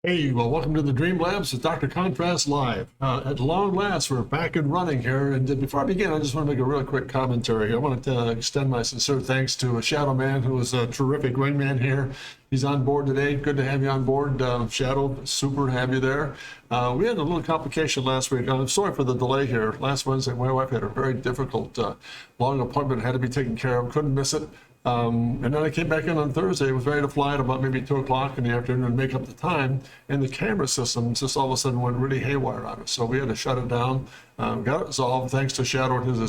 Hey, well, welcome to the Dream Labs with Dr. Contrast Live. At long last, we're back and running here. And before I begin, I just want to make a real quick commentary. I want to extend my sincere thanks to Shadow Man, who is a terrific wingman here. He's on board today. Good to have you on board, Shadow. Super to have you there. We had a little complication last week. I'm sorry for the delay here. Last Wednesday, my wife had a very difficult long appointment, had to be taken care of. Couldn't miss it. And then I came back in on Thursday, was ready to fly at about maybe 2 o'clock in the afternoon and make up the time. And the camera system just all of a sudden went really haywire on us. So we had to shut it down. Got it resolved thanks to Shadow and his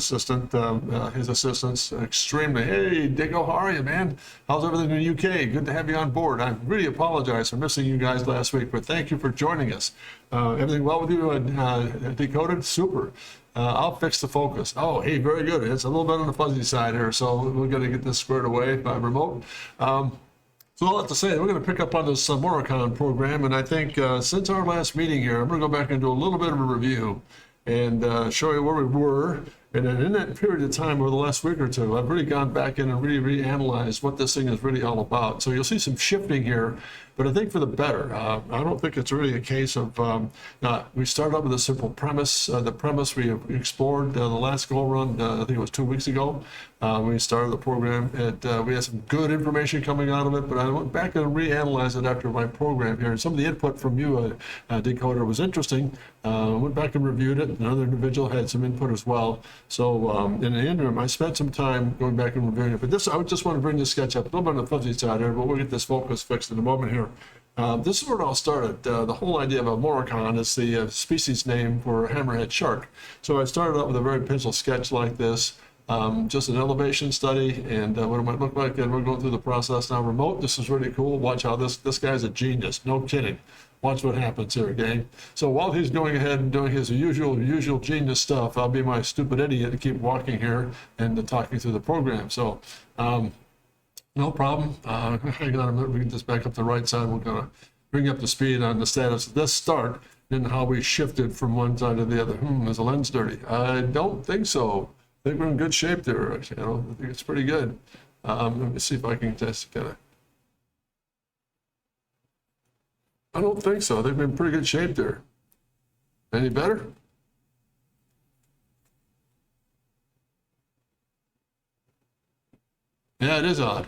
assistants. Extremely. Hey, Diggo, how are you, man? How's everything in the UK? Good to have you on board. I really apologize for missing you guys last week, but thank you for joining us. Everything well with you, Decoded? Super. I'll fix the focus. Oh, hey, very good. It's a little bit on the fuzzy side here, so we're going to get this squared away by remote. So all I have to say, we're going to pick up on this Mokarron program, and I think since our last meeting here, I'm going to go back and do a little bit of a review and show you where we were. And then in that period of time over the last week or two, I've really gone back in and really reanalyzed what this thing is really all about. So you'll see some shifting here, but I think for the better. I don't think it's really a case of, we start out with a simple premise. The premise we explored the last go-around, I think it was 2 weeks ago. We started the program, and we had some good information coming out of it, but I went back and reanalyzed it after my program here. And some of the input from you, Decoder, was interesting. Went back and reviewed it. Another individual had some input as well. So in the interim, I spent some time going back and reviewing it. But this, I would just want to bring this sketch up a little bit on the fuzzy side here, but we'll get this focus fixed in a moment here. This is where it all started. The whole idea of a Mokarron is the species name for a hammerhead shark. So I started out with a very pencil sketch like this. Just an elevation study and what it might look like, and we're going through the process now remote. This is really cool. Watch how this guy's a genius. No kidding. Watch what happens here, gang. So while he's going ahead and doing his usual genius stuff, I'll be my stupid idiot to keep walking here and talking through the program. So no problem. Hang on a minute. We can just back up the right side. We're going to bring up the speed on the status of this start and how we shifted from one side to the other. Is the lens dirty? I don't think so. I think we're in good shape there. I think it's pretty good. Let me see if I can just kind of. I don't think so. They've been in pretty good shape there. Any better? Yeah, it is odd.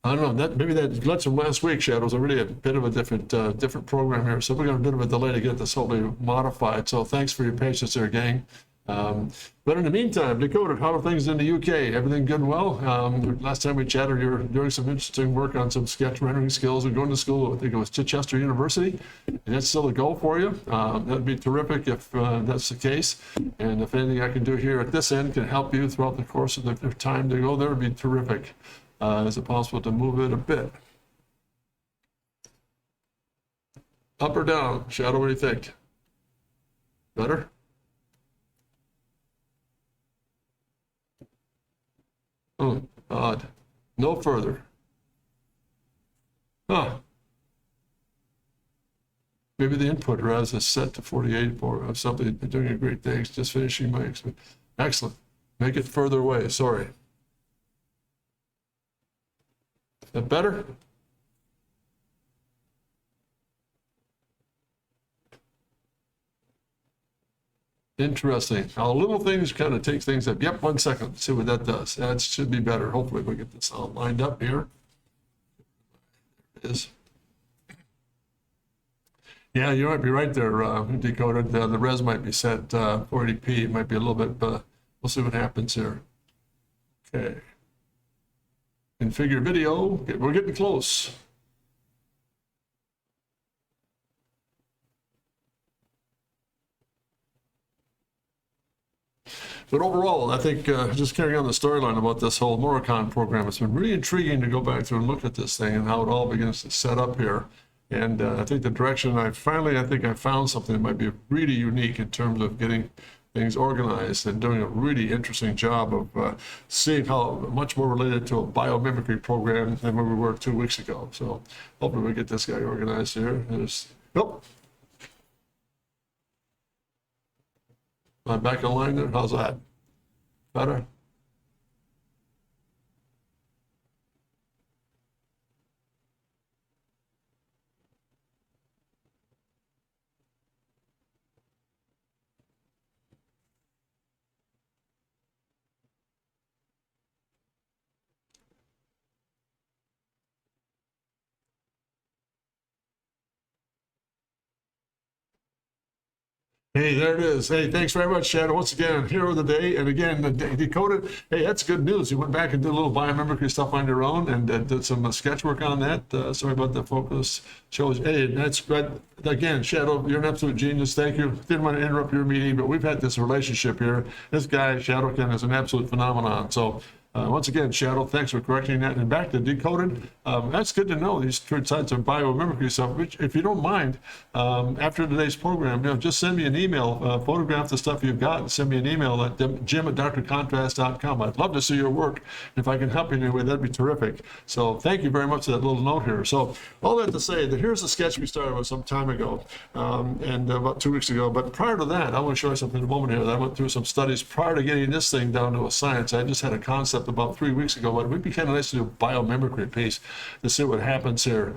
I don't know. Maybe that glitch from last week, Shadow's already a bit of a different program here. So we're going to have a bit of a delay to get this hopefully modified. So thanks for your patience there, gang. But in the meantime, Decoded, how are things in the UK? Everything good and well? Last time we chatted, you were doing some interesting work on some sketch rendering skills and going to school. I think it was Chichester University. And that's still a goal for you. That'd be terrific if that's the case. And if anything I can do here at this end can help you throughout the course of the time to go there, would be terrific. Is it possible to move it a bit? Up or down? Shadow, what do you think? Better? Oh, odd. No further. Huh. Maybe the input has is set to 48 or something. They're doing a great things. Just finishing my excellent. Make it further away. Sorry. Is that better? Interesting. How little things kind of take things up. Yep, 1 second. Let's see what that does. That should be better. Hopefully we'll get this all lined up here. There it is. Yeah, you might be right there, Decoded. The res might be set 480p. It might be a little bit, we'll see what happens here. Okay. Configure video. We're getting close. But overall, I think just carrying on the storyline about this whole Mokarron program, it's been really intriguing to go back through and look at this thing and how it all begins to set up here. And I think the direction I think I found something that might be really unique in terms of getting things organized and doing a really interesting job of seeing how much more related to a biomimicry program than where we were 2 weeks ago. So hopefully we get this guy organized here. Nope. Am I back in line there? How's that? Better? Hey, there it is. Hey, thanks very much, Shadow. Once again, hero of the day. And again, decoded. Hey, that's good news. You went back and did a little biomimicry stuff on your own and did some sketch work on that. Sorry about the focus. Shows. Hey, that's great. Again, Shadow, you're an absolute genius. Thank you. Didn't want to interrupt your meeting, but we've had this relationship here. This guy, Shadowkin, is an absolute phenomenon. So, once again, Shadow, thanks for correcting that. And back to decoded. That's good to know, these types of biomimicry stuff. Which, if you don't mind, after today's program, just send me an email, photograph the stuff you've got, and send me an email at jim@drcontrast.com. I'd love to see your work. If I can help you in any way, that'd be terrific. So thank you very much for that little note here. So all that to say that here's a sketch we started with some time ago, and about 2 weeks ago. But prior to that, I want to show you something in a moment here. That I went through some studies prior to getting this thing down to a science. I just had a concept about 3 weeks ago, but it would be kind of nice to do a biomimicry piece to see what happens here.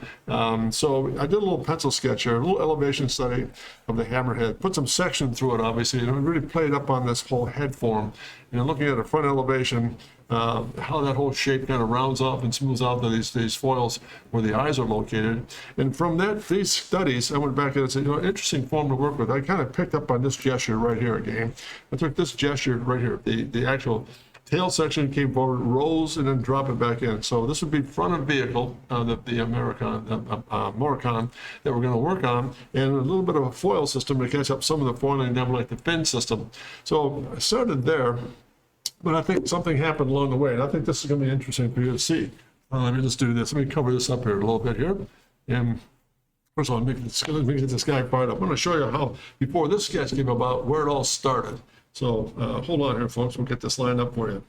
So I did a little pencil sketch here, a little elevation study of the hammerhead, put some section through it, obviously, and it really played up on this whole head form. Looking at a front elevation, how that whole shape kind of rounds off and smooths out to these foils where the eyes are located. And from these studies, I went back and said, interesting form to work with. I kind of picked up on this gesture right here again. I took this gesture right here, the actual tail section came forward, rose, and then drop it back in. So this would be front of vehicle, the Mokarron that we're going to work on, and a little bit of a foil system to catch up some of the foiling down like the fin system. So I started there, but I think something happened along the way, and I think this is going to be interesting for you to see. Let me just do this. Let me cover this up here a little bit here. And first of all, let me get this guy fired up. I'm going to show you how, before this sketch came about, where it all started. So hold on here, folks. We'll get this lined up for you.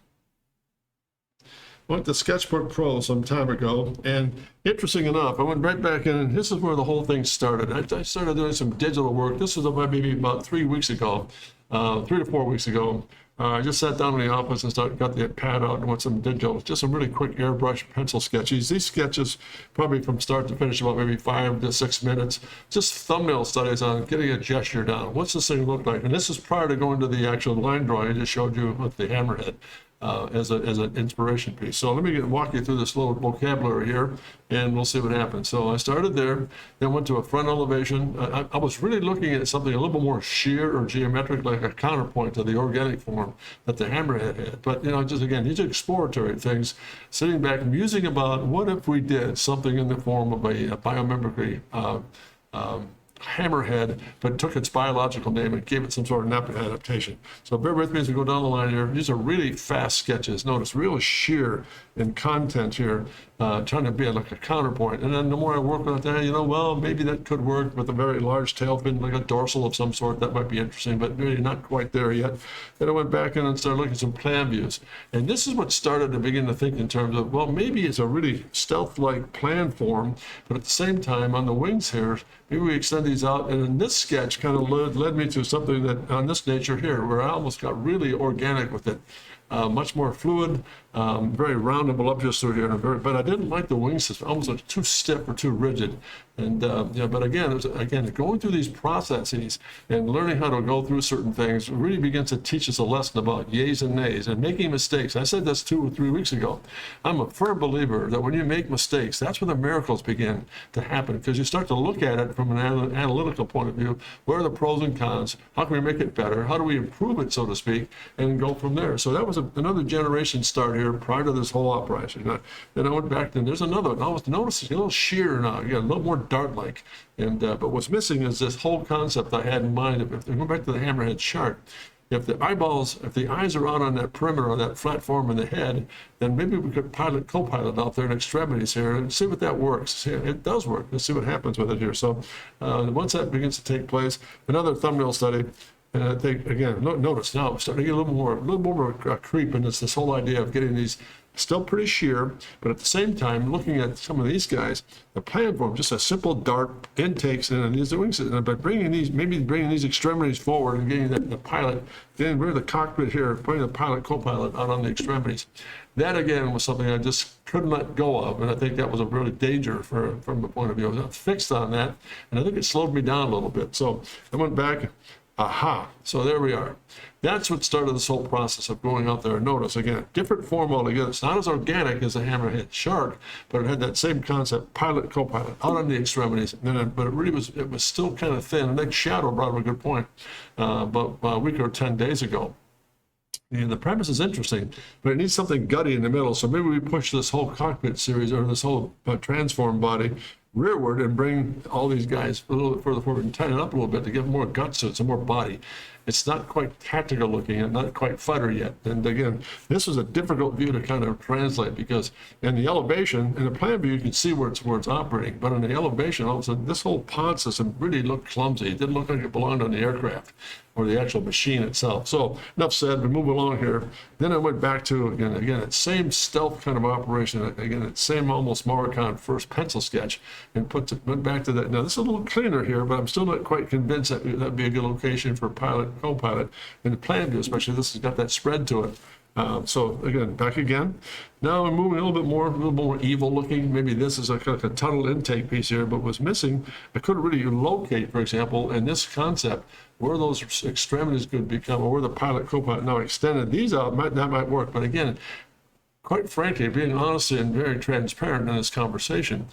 I went to Sketchbook Pro some time ago, and interesting enough, I went right back in, and this is where the whole thing started. I started doing some digital work. This was maybe about 3 weeks ago, 3 to 4 weeks ago. I just sat down in the office and got the pad out and went some digital, just some really quick airbrush pencil sketches. These sketches, probably from start to finish, about maybe 5 to 6 minutes. Just thumbnail studies on getting a gesture down. What's this thing look like? And this is prior to going to the actual line drawing I just showed you with the hammerhead. As an inspiration piece. So let me walk you through this little vocabulary here, and we'll see what happens. So I started there, then went to a front elevation. I was really looking at something a little bit more sheer or geometric, like a counterpoint to the organic form that the hammerhead had. But just again, these are exploratory things. Sitting back, musing about what if we did something in the form of a biomimicry hammerhead, but took its biological name and gave it some sort of adaptation. So bear with me as we go down the line here. These are really fast sketches. Notice real sheer in content here, trying to be like a counterpoint. And then the more I work on that, well, maybe that could work with a very large tail fin, like a dorsal of some sort. That might be interesting, but really not quite there yet. Then I went back in and started looking at some plan views. And this is what started to begin to think in terms of, well, maybe it's a really stealth-like plan form, but at the same time, on the wings here, maybe we extend these out. And in this sketch kind of led me to something that on this nature here, where I almost got really organic with it. Much more fluid, very roundable up just through here. But I didn't like the wing system, almost like too stiff or too rigid. And but again, going through these processes and learning how to go through certain things really begins to teach us a lesson about yays and nays and making mistakes. I said this 2 or 3 weeks ago. I'm a firm believer that when you make mistakes, that's where the miracles begin to happen, because you start to look at it from an analytical point of view. What are the pros and cons? How can we make it better? How do we improve it, so to speak, and go from there? So that was another generation start here prior to this whole operation. Then I went back, and there's another one. I was noticing a little sheer now, a little more dart-like. And but what's missing is this whole concept I had in mind. If we go back to the hammerhead chart, if the eyes are out on that perimeter or that flat form in the head, then maybe we could co-pilot out there in extremities here and see what that works. See, it does work. Let's see what happens with it here. So once that begins to take place, another thumbnail study. And I think, again, notice now I'm starting to get a little more of a creep, and it's this whole idea of getting these still pretty sheer, but at the same time, looking at some of these guys, the plan form, just a simple dart intakes and these wings, but bringing these extremities forward and getting the pilot, getting rid of the cockpit here, putting the pilot, co-pilot out on the extremities. That again was something I just couldn't let go of, and I think that was a really danger from the point of view. I was fixed on that, and I think it slowed me down a little bit. So I went back. Aha, so there we are. That's what started this whole process of going out there. Notice, again, different form altogether. It's not as organic as a hammerhead shark, but it had that same concept, pilot, co-pilot, out on the extremities. But it was still kind of thin. And that shadow brought up a good point about a week or 10 days ago. And the premise is interesting, but it needs something gutty in the middle. So maybe we push this whole cockpit series or this whole transform body rearward and bring all these guys a little bit further forward and tighten it up a little bit to give more guts to it, some more body. It's not quite tactical looking and not quite fighter yet. And again, this was a difficult view to kind of translate because in the elevation, in the plan view, you can see where it's operating. But in the elevation, all of a sudden, this whole pod system really looked clumsy. It didn't look like it belonged on the aircraft or the actual machine itself. So enough said, we move along here. Then I went back to, again, that same stealth kind of operation, again, that same almost Mokarron first pencil sketch, and went back to that. Now, this is a little cleaner here, but I'm still not quite convinced that that'd be a good location for pilot, co-pilot, in the plan view, especially this has got that spread to it. So again, back again. Now we're moving a little more evil looking. Maybe this is kind of a tunnel intake piece here, but what's missing, I couldn't really locate, for example, in this concept, where those extremities could become, or where the pilot, co-pilot now extended these out, that might work. But again, quite frankly, being honest and very transparent in this conversation,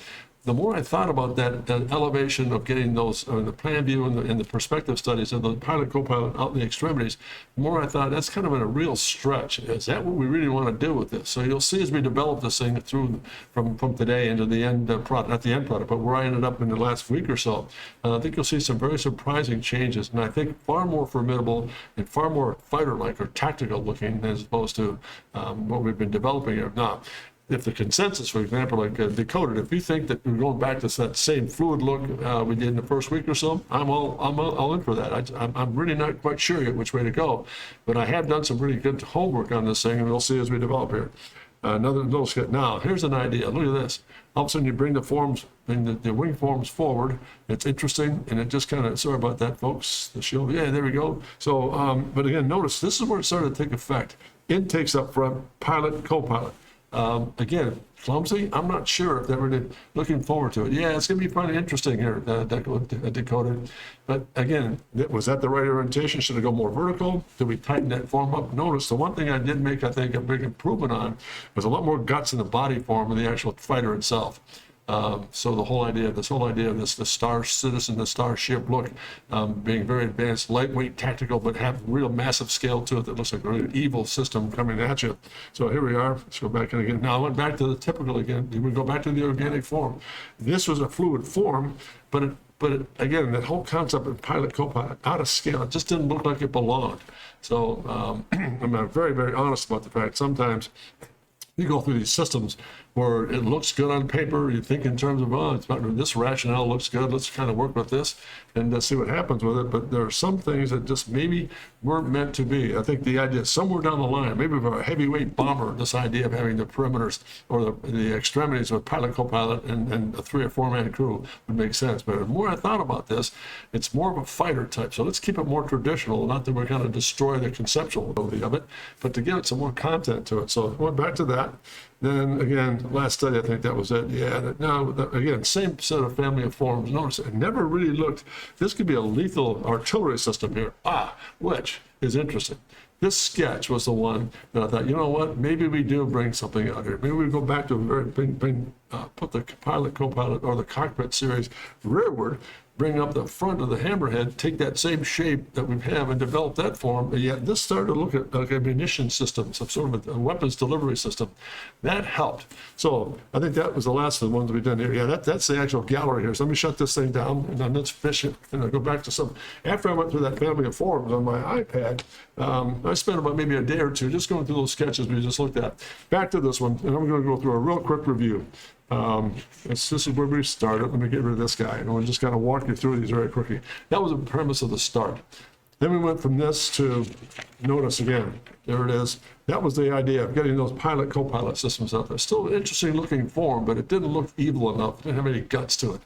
the more I thought about that elevation of getting those, the plan view and the perspective studies of the pilot, co-pilot out in the extremities, the more I thought that's kind of a real stretch. Is that what we really want to do with this? So you'll see as we develop this thing through from today into the end product, not the end product, but where I ended up in the last week or so, I think you'll see some very surprising changes, and I think far more formidable and far more fighter-like or tactical looking as opposed to what we've been developing here. Now, if the consensus, for example, like Decoded, if you think that we're going back to that same fluid look we did in the first week or so, I'm all in for that. I'm really not quite sure yet which way to go, but I have done some really good homework on this thing, and we'll see as we develop here. Another little sketch. Now, here's an idea. Look at this. All of a sudden, you bring the wing forms forward. It's interesting, and it just kind of, sorry about that, folks. The shield, yeah, there we go. So, but again, notice this is where it started to take effect. Intakes up front, pilot, co-pilot. Again, clumsy. I'm not sure if they're really looking forward to it. Yeah, it's going to be pretty interesting here, Decoded. But again, was that the right orientation? Should it go more vertical? Did we tighten that form up? Notice the one thing I did make, I think, a big improvement on was a lot more guts in the body form of the actual fighter itself. So the whole idea of the Star Citizen, the Starship look, being very advanced, lightweight, tactical, but have real massive scale to it that looks like a really evil system coming at you. So here we are. Let's go back in again. Now I went back to the typical again. We go back to the organic form. This was a fluid form, but again, that whole concept of pilot, co-pilot, out of scale, it just didn't look like it belonged. So I'm very, very honest about the fact sometimes you go through these systems where it looks good on paper. You think in terms of, oh, it's not, this rationale looks good. Let's kind of work with this and see what happens with it. But there are some things that just maybe weren't meant to be. I think the idea somewhere down the line, maybe for a heavyweight bomber, this idea of having the perimeters or the extremities of pilot, co-pilot, and a 3 or 4 man crew would make sense. But the more I thought about this, it's more of a fighter type. So let's keep it more traditional. Not that we're going to destroy the conceptual ability of it, but to give it some more content to it. So I went back to that. Then again, last study, I think that was it. Yeah, again, same set of family of forms. Notice it never really looked, this could be a lethal artillery system here. Which is interesting. This sketch was the one that I thought, you know what, maybe we do bring something out here. Maybe we go back to put the pilot, co-pilot, or the cockpit series rearward, bring up the front of the hammerhead, take that same shape that we have and develop that form. And yet this started to look at like a munition system, some sort of a weapons delivery system. That helped. So I think that was the last of the ones we did here. Yeah, that's the actual gallery here. So let me shut this thing down and then let's fish it. And I'll go back to some. After I went through that family of forms on my iPad, I spent about maybe a day or two just going through those sketches we just looked at. Back to this one, and I'm going to go through a real quick review. This is where we started. Let me get rid of this guy, and we'll just kind of walk you through these very quickly. That was the premise of the start. Then we went from this to, notice again, there it is. That was the idea of getting those pilot, co-pilot systems out there. Still an interesting looking form, but it didn't look evil enough. It didn't have any guts to it.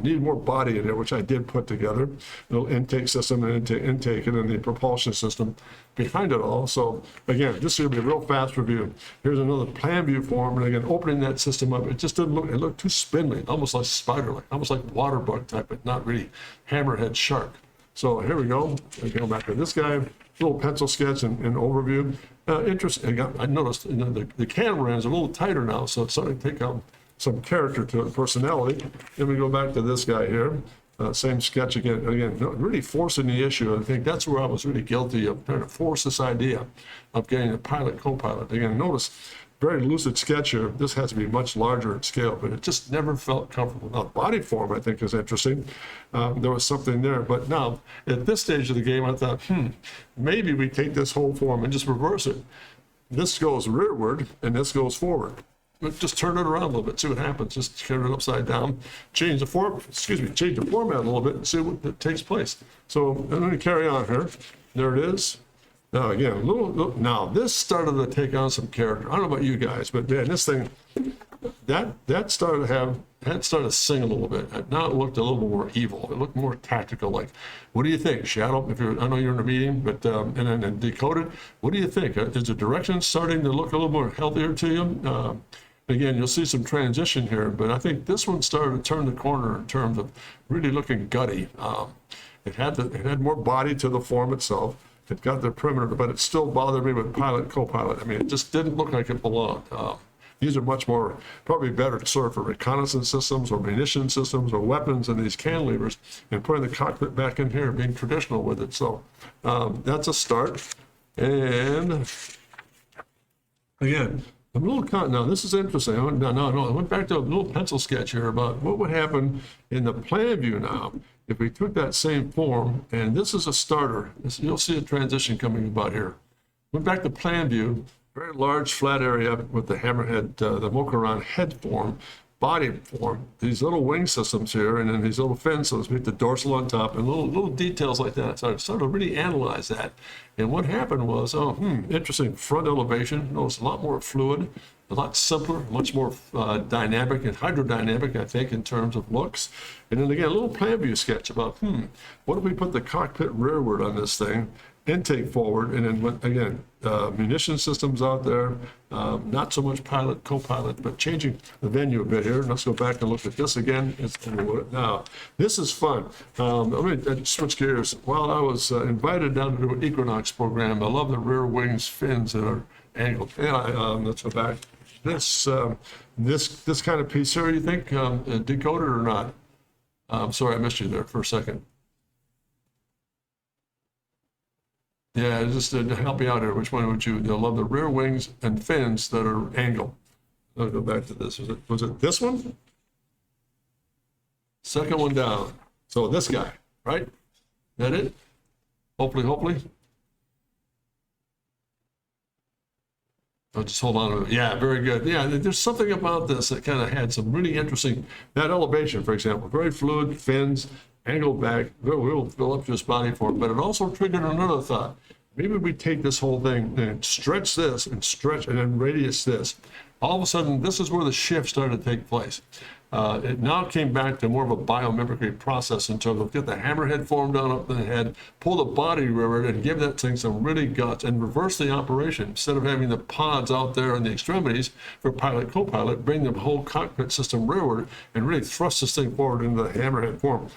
Needed more body in there, which I did put together. A little intake system and intake, and then the propulsion system behind it all. So again, this is going to be a real fast review. Here's another plan view form, and again, opening that system up, it just didn't look, it looked too spindly, almost like spider-like, almost like water bug type, but not really hammerhead shark. So here we go. I go back to this guy, little pencil sketch and overview. Interesting. I noticed the catamarans are a little tighter now, so it's starting to take some character to it, personality. Then we go back to this guy here. Same sketch again, really forcing the issue. I think that's where I was really guilty of trying to force this idea of getting a pilot, co-pilot. Again, notice very lucid sketch here. This has to be much larger in scale, but it just never felt comfortable. Now, body form, I think, is interesting. There was something there, but now at this stage of the game, I thought, maybe we take this whole form and just reverse it. This goes rearward and this goes forward. But just turn it around a little bit, see what happens. Just turn it upside down, change the format a little bit and see what takes place. So I'm going to carry on here. There it is. Now again, now this started to take on some character. I don't know about you guys, but man, this thing, that started to sing a little bit. Now it looked a little more evil. It looked more tactical. Like, what do you think, Shadow? I know you're in a meeting, but and then Decoded. What do you think? Is the direction starting to look a little more healthier to you? Again, you'll see some transition here, but I think this one started to turn the corner in terms of really looking gutty. It had more body to the form itself. It got the perimeter, but it still bothered me with pilot, co-pilot. I mean, it just didn't look like it belonged. These are much more, probably better served for reconnaissance systems or munition systems or weapons and these cantilevers, and putting the cockpit back in here, being traditional with it. So that's a start. And again, a little now this is interesting. I went back to a little pencil sketch here about what would happen in the plan view now if we took that same form, and this is a starter. You'll see a transition coming about here. Went back to plan view, very large flat area with the hammerhead, the Mokarron head form, body form, these little wing systems here, and then these little fins, so to speak, the dorsal on top, and little details like that. So I started to really analyze that. And what happened was, interesting, front elevation, notice a lot more fluid, a lot simpler, much more dynamic and hydrodynamic, I think, in terms of looks. And then again, a little plan view sketch about, what if we put the cockpit rearward on this thing, intake forward, and then again, munition systems out there, not so much pilot, co-pilot, but changing the venue a bit here. Let's go back and look at this again. Now, this is fun. Let me switch gears. While I was invited down to do an Equinox program, I love the rear wings fins that are angled. And let's go back. This kind of piece here, you think, decoded or not? Sorry, I missed you there for a second. Yeah, just to help me out here, which one would you? You'll love the rear wings and fins that are angled. I'll go back to this. Was it this one? Second one down. So this guy, right? That it? Hopefully. Oh, just hold on a minute. Yeah, very good. Yeah, there's something about this that kind of had some really interesting, that elevation, for example, very fluid, fins, angled back, real voluptuous body form, but it also triggered another thought. Maybe we take this whole thing and stretch this and then radius this. All of a sudden, this is where the shift started to take place. It now came back to more of a biomimicry process in terms of get the hammerhead form down up in the head, pull the body rearward, and give that thing some really guts and reverse the operation. Instead of having the pods out there in the extremities for pilot, co-pilot, bring the whole cockpit system rearward and really thrust this thing forward into the hammerhead form,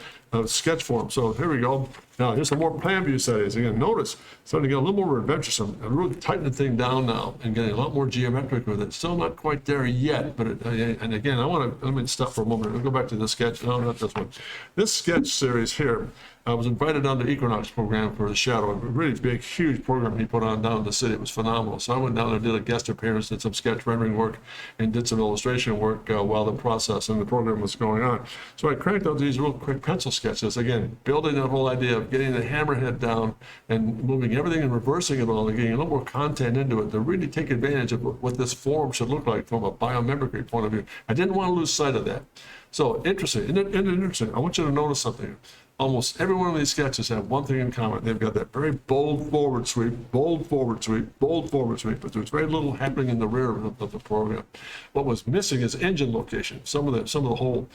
sketch form. So here we go. Now here's some more plan view settings. Again, notice starting to get a little more adventuresome and really tighten the thing down now and getting a lot more geometric with it. Still not quite there yet, but and again, let me stop for a moment. I'll go back to this sketch. No, not this one. This sketch series here, I was invited on the Equinox program for the Shadow, a really big, huge program he put on down in the city. It was phenomenal. So I went down there, did a guest appearance, did some sketch rendering work, and did some illustration work while the process and the program was going on. So I cranked out these real quick pencil sketches, again, building that whole idea of getting the hammerhead down and moving everything and reversing it all and getting a little more content into it to really take advantage of what this form should look like from a biomimicry point of view. I didn't want to lose sight of that. So interesting, isn't it interesting? I want you to notice something. Almost every one of these sketches have one thing in common. They've got that very bold forward sweep, bold forward sweep, bold forward sweep, but there's very little happening in the rear of the program. What was missing is engine location. Some of the whole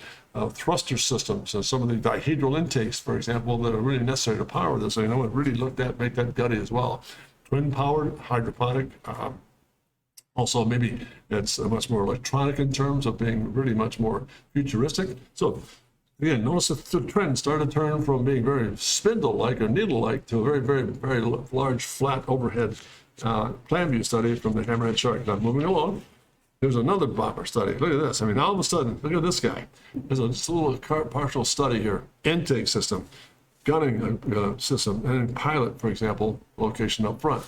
thruster systems and some of the dihedral intakes, for example, that are really necessary to power this. I know it really looked at, make that gutty as well. Twin powered, hydroponic. Also, maybe it's much more electronic in terms of being really much more futuristic. So again, notice that the trend started to turn from being very spindle-like or needle-like to a very, very, very large, flat overhead plan view study from the hammerhead shark. Now, moving along, here's another bomber study. Look at this. I mean, all of a sudden, look at this guy. There's a little partial study here. Intake system, gunning system, and pilot, for example, location up front.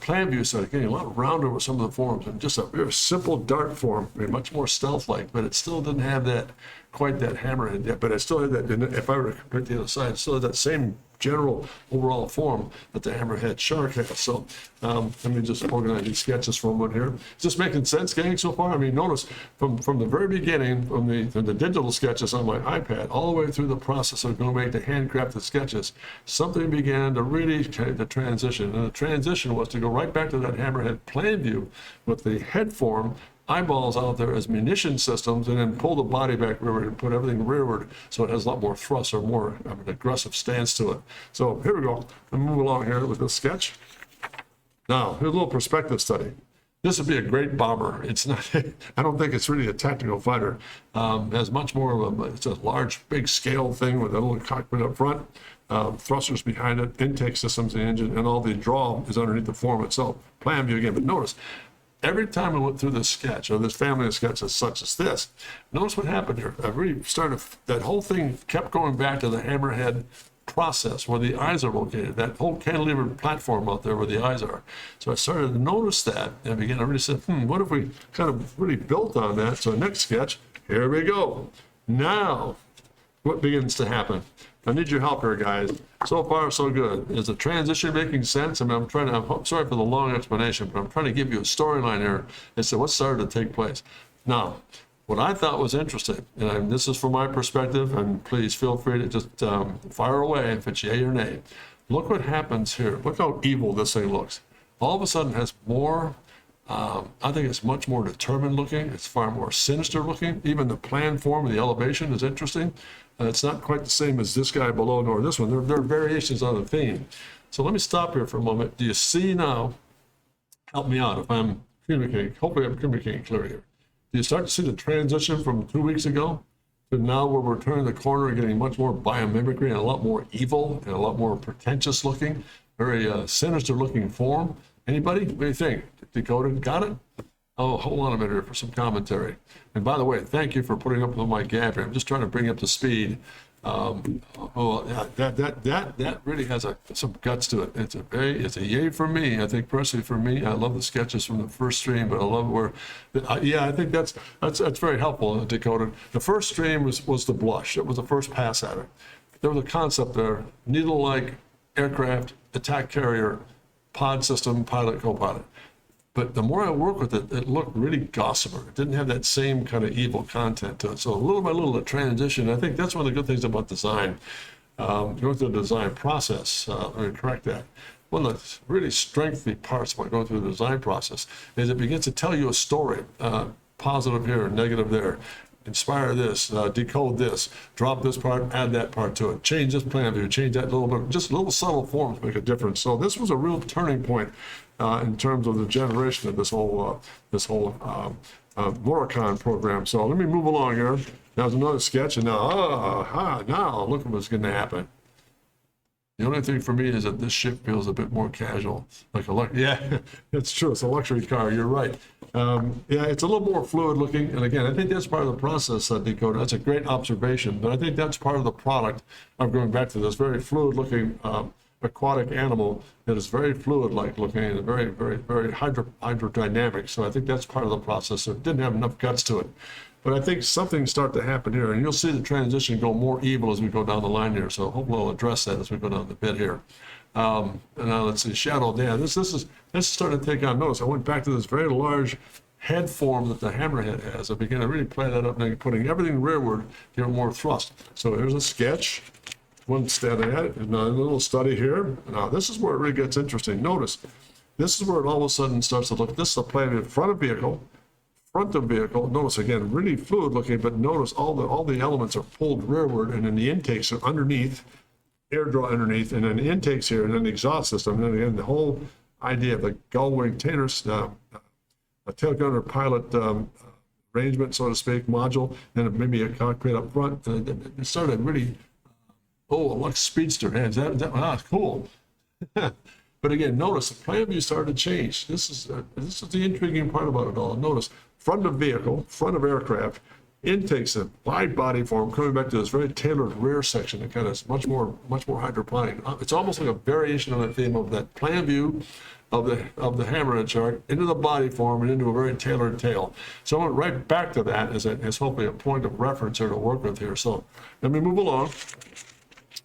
Plan view study, getting a lot rounder with some of the forms, and just a very simple dart form, very much more stealth-like, but it still didn't have that quite that hammerhead yet. But it still had that. If I were to compare it to the other side, it still had that same general overall form that the hammerhead shark has. So let me just organize these sketches for a moment here. Is this making sense, gang, so far? I mean, notice from the very beginning, from the digital sketches on my iPad, all the way through the process of going to make the handcrafted sketches, something began to really the transition. And the transition was to go right back to that hammerhead plan view with the head form, eyeballs out there as munition systems, and then pull the body back rearward and put everything rearward so it has a lot more thrust or more of an aggressive stance to it. So here we go. I'll move along here with this sketch. Now, here's a little perspective study. This would be a great bomber. It's not, I don't think it's really a tactical fighter. It has much more of it's a large, big scale thing with a little cockpit up front, thrusters behind it, intake systems, the engine, and all the draw is underneath the form itself. Plan view again, but notice, every time I went through this sketch, or this family of sketches such as this, notice what happened here. I really started, that whole thing kept going back to the hammerhead process where the eyes are located, that whole cantilever platform out there where the eyes are. So I started to notice that and began to really say, what if we kind of really built on that? So next sketch, here we go. Now, what begins to happen? I need your help here, guys. So far, so good. Is the transition making sense? I mean, I'm sorry for the long explanation, but I'm trying to give you a storyline here as to what started to take place. Now, what I thought was interesting, and this is from my perspective, and please feel free to just fire away if it's yay or nay. Look what happens here. Look how evil this thing looks. All of a sudden, it has more, I think it's much more determined looking. It's far more sinister looking. Even the plan form of the elevation is interesting. It's not quite the same as this guy below nor this one. There are variations on the theme. So let me stop here for a moment. Do you see now? Help me out if I'm communicating. Hopefully I'm communicating clearly here. Do you start to see the transition from 2 weeks ago to now where we're turning the corner and getting much more biomimicry and a lot more evil and a lot more pretentious looking, very sinister looking form? Anybody? What do you think? Decoded? Got it? Oh, hold on a minute here for some commentary. And by the way, thank you for putting up with my gap here. I'm just trying to bring up the speed. That really has some guts to it. It's a yay for me. I think personally for me, I love the sketches from the first stream, but I love where, I think that's very helpful, Dakota. The first stream was the blush. It was the first pass at it. There was a concept there, needle-like aircraft, attack carrier, pod system, pilot, co-pilot. But the more I work with it, it looked really gossamer. It didn't have that same kind of evil content to it. So little by little, the transition, I think that's one of the good things about design. Going through the design process, let me correct that. One of the really strengthy parts about going through the design process is it begins to tell you a story, positive here, negative there. Inspire this, decode this, drop this part, add that part to it, change this plan view, change that little bit, just little subtle forms make a difference. So this was a real turning point in terms of the generation of this whole Mokarron program. So let me move along here. There's another sketch, and now look at what's going to happen. The only thing for me is that this ship feels a bit more casual, like yeah, it's true. It's a luxury car. You're right. Yeah, it's a little more fluid looking. And again, I think that's part of the process, Dakota. That's a great observation. But I think that's part of the product of going back to this very fluid looking aquatic animal that is very fluid-like looking and very, very, very hydrodynamic. So I think that's part of the process. It didn't have enough guts to it. But I think something start to happen here, and you'll see the transition go more evil as we go down the line here. So hopefully I'll address that as we go down the bit here. And now let's see, shadow. Yeah, this is starting to take on notice. I went back to this very large head form that the hammerhead has. I began to really play that up and putting everything rearward to give more thrust. So here's a sketch. One study at it, and a little study here. Now this is where it really gets interesting. Notice, this is where it all of a sudden starts to look. This is a plan in front of vehicle. Front of vehicle, notice again, really fluid looking, but notice all the elements are pulled rearward, and then the intakes are underneath, air draw underneath, and then the intakes here, and then the exhaust system, and then again, the whole idea of the gull wing tail gunner pilot arrangement, so to speak, module, and maybe a cockpit up front. It started really, oh, like speedster hands. Cool. But again, notice the plan view started to change. This is the intriguing part about it all. Notice front of vehicle, front of aircraft, intakes a wide body form, coming back to this very tailored rear section that kind of is much more hydroponic. It's almost like a variation on the theme of that plan view of the hammerhead chart into the body form and into a very tailored tail. So I went right back to that as hopefully a point of reference here to work with here. So let me move along.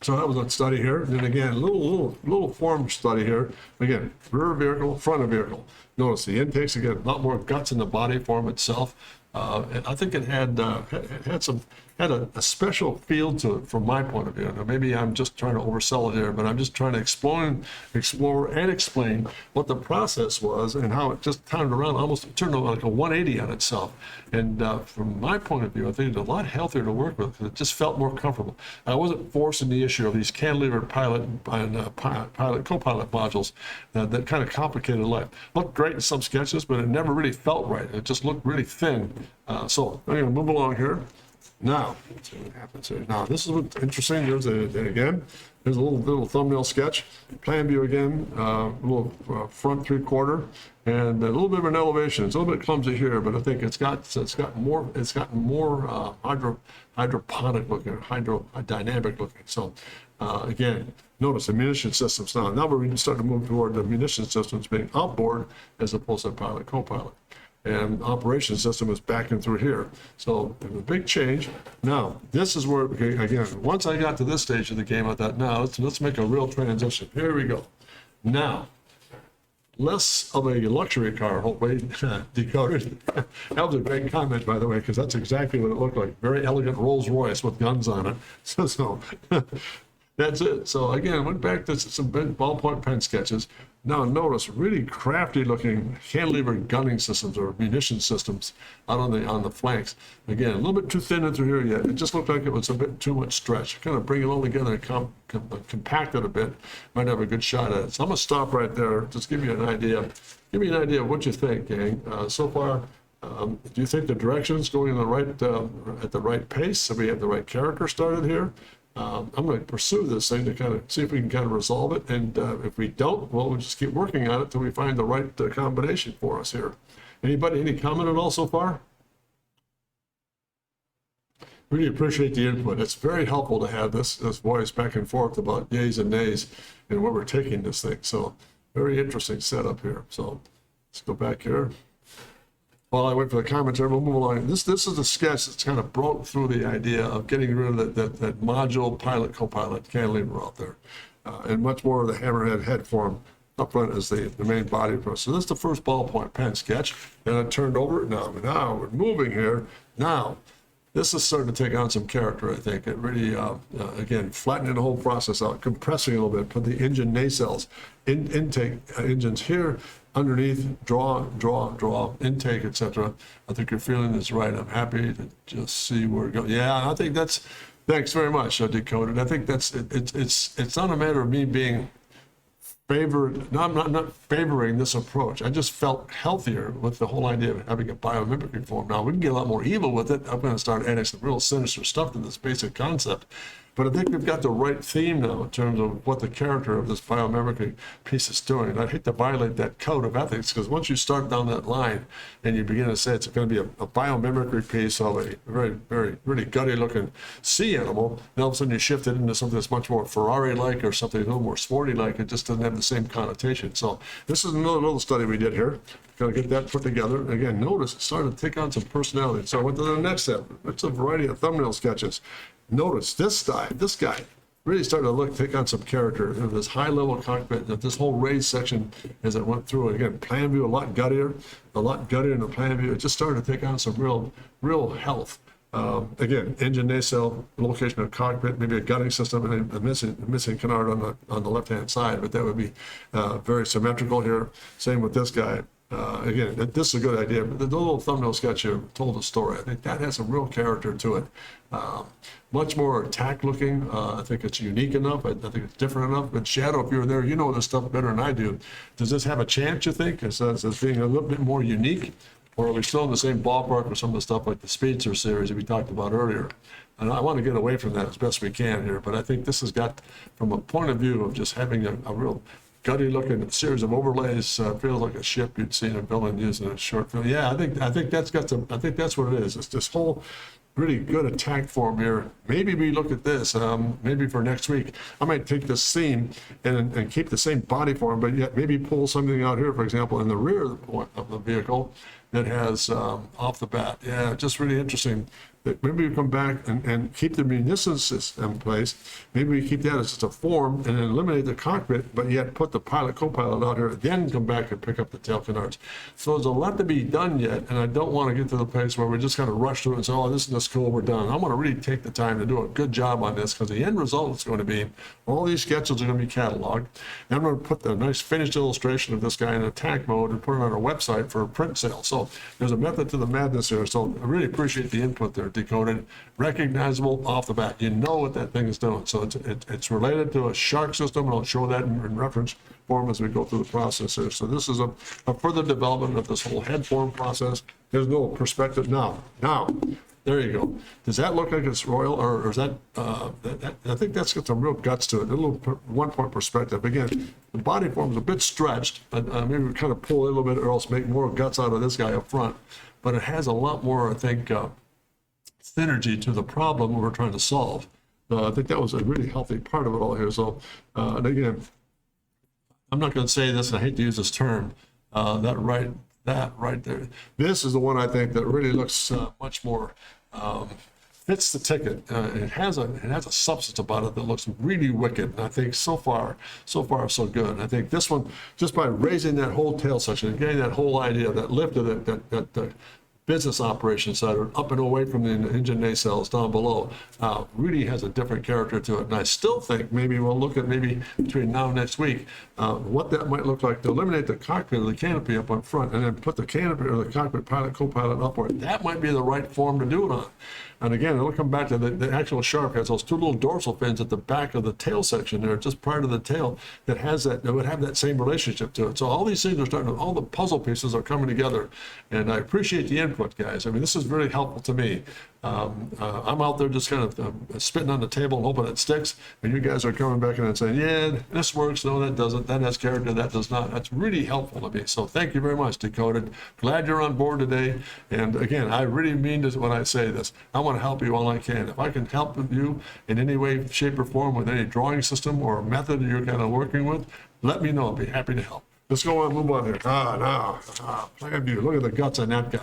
So that was a study here. And then again, a little form study here. Again, rear vehicle, front of vehicle. Notice the intakes, again, a lot more guts in the body form itself. And I think it had a special feel to it from my point of view. Now, maybe I'm just trying to oversell it here, but I'm just trying to explore and explain what the process was and how it just turned around, almost turned like a 180 on itself. And from my point of view, I think it's a lot healthier to work with because it just felt more comfortable. I wasn't forcing the issue of these cantilever pilot and co-pilot modules that kind of complicated life. Looked great in some sketches, but it never really felt right. It just looked really thin. So I'm going to move along here. Now, let's see what happens here. Now, this is what's interesting. There's a little thumbnail sketch. Plan view again, a little front 3/4, and a little bit of an elevation. It's a little bit clumsy here, but I think it's gotten more hydroponic looking, hydrodynamic looking. So again, notice the munition systems now. Now we're starting to move toward the munition systems being outboard as opposed to pilot, co-pilot. And operation system is backing through here. So a big change. Now, this is where, again, once I got to this stage of the game, I thought, now let's make a real transition. Here we go. Now, less of a luxury car, hopefully, decoded. That was a great comment, by the way, because that's exactly what it looked like. Very elegant Rolls Royce with guns on it. So that's it. So again, went back to some big ballpoint pen sketches. Now notice really crafty looking cantilever gunning systems or munition systems out on the flanks. Again, a little bit too thin into here yet. It just looked like it was a bit too much stretch. Kind of bring it all together and compact it a bit. Might have a good shot at it. So I'm gonna stop right there. Just give you an idea. Give me an idea of what you think, gang. So far, do you think the direction's going in the right at the right pace? So we have the right character started here. I'm going to pursue this thing to kind of see if we can kind of resolve it. And if we don't, well, we'll just keep working on it till we find the right combination for us here. Anybody, any comment at all so far? Really appreciate the input. It's very helpful to have this voice back and forth about yays and nays and where we're taking this thing. So very interesting setup here. So let's go back here. While I wait for the commentary, we'll move along. This is a sketch that's kind of broke through the idea of getting rid of that module pilot, co-pilot cantilever out there, and much more of the hammerhead head form up front as the main body for us. So this is the first ballpoint pen sketch. Then I turned over. Now we're moving here. Now, this is starting to take on some character, I think. It really, again, flattening the whole process out, compressing a little bit, put the engine nacelles, intake engines here, underneath, draw, intake, etc. I think your feeling is right. I'm happy to just see where it goes. Yeah, I think that's, thanks very much, Decoded. I think that's, it's not a matter of me being favored, no, I'm not favoring this approach. I just felt healthier with the whole idea of having a biomimicry form. Now, we can get a lot more evil with it. I'm going to start adding some real sinister stuff to this basic concept. But I think we've got the right theme now in terms of what the character of this biomimicry piece is doing. And I'd hate to violate that code of ethics, because once you start down that line and you begin to say it's going to be a biomimicry piece of a very, really gutty looking sea animal, then all of a sudden you shift it into something that's much more Ferrari-like or something a little more sporty-like. It just doesn't have the same connotation. So this is another little study we did here. Got to get that put together. Again, notice it started to take on some personality. So I went to the next step. It's a variety of thumbnail sketches. Notice this guy really started to take on some character. This high-level cockpit, this whole raised section as it went through. Again, plan view a lot guttier in the plan view. It just started to take on some real health. Again, engine nacelle, location of cockpit, maybe a gutting system, and a missing canard on the left-hand side, but that would be very symmetrical here. Same with this guy. Again, this is a good idea, but the little thumbnail sketch here told a story. I think that has some real character to it. Much more attack looking. I think it's unique enough. I think it's different enough. But Shadow, if you're there, you know this stuff better than I do. Does this have a chance, you think, as being a little bit more unique? or are we still in the same ballpark with some of the stuff like the Speedster series that we talked about earlier? And I want to get away from that as best we can here, but I think this has got, from a point of view of just having a real gutty looking series of overlays, feels like a ship you'd seen a villain using a short film. Yeah, I think that's got some, I think that's what it is. It's this whole really good attack form here. Maybe we look at this, maybe for next week. I might take this theme and keep the same body form, but yet maybe pull something out here, for example, in the rear of the vehicle that has off the bat. Yeah, just really interesting. That maybe we come back and keep the munitions in place. Maybe we keep that as just a form and then eliminate the cockpit, but yet put the pilot, co-pilot out here, then come back and pick up the tail canards. So there's a lot to be done yet, and I don't want to get to the place where we just kind of rush through it and say, oh, this is just cool, we're done. I want to really take the time to do a good job on this, because the end result is going to be, all these sketches are going to be cataloged. And I'm going to put the nice finished illustration of this guy in attack mode and put it on our website for a print sale. So there's a method to the madness here. So I really appreciate the input there. Decoded, recognizable off the bat. You know what that thing is doing. So it's related to a shark system, and I'll show that in reference form as we go through the process here. So this is a further development of this whole head form process. There's no perspective now. There you go. Does that look like it's royal, or is that, I think that's got some real guts to it, a little one-point perspective. Again, the body form is a bit stretched, but maybe we kind of pull a little bit or else make more guts out of this guy up front. But it has a lot more, I think, synergy to the problem we're trying to solve. I think that was a really healthy part of it all here. So, and again, I'm not going to say this, and I hate to use this term, that right there. This is the one I think that really looks much more fits the ticket. It has a substance about it that looks really wicked. And I think so far so good. And I think this one, just by raising that whole tail section and getting that whole idea, that lift of that business operation side, or up and away from the engine nacelles down below, really has a different character to it. And I still think maybe we'll look at, maybe between now and next week, what that might look like to eliminate the cockpit or the canopy up on front, and then put the canopy or the cockpit pilot, co-pilot upward. That might be the right form to do it on. And again, it'll come back to the actual shark has those two little dorsal fins at the back of the tail section there, just prior to the tail, that would have that same relationship to it. So all these things are starting to, all the puzzle pieces are coming together. And I appreciate the input, guys. I mean, this is really helpful to me. I'm out there just kind of spitting on the table and hoping it sticks. And you guys are coming back in and saying, yeah, this works. No, that doesn't. That has character. That does not. That's really helpful to me. So thank you very much, Decoded. Glad you're on board today. And again, I really mean this when I say this. I want to help you all I can. If I can help you in any way, shape, or form with any drawing system or method you're kind of working with, let me know. I'll be happy to help. Let's go on, move on here. Plan view. Look at the guts on that guy.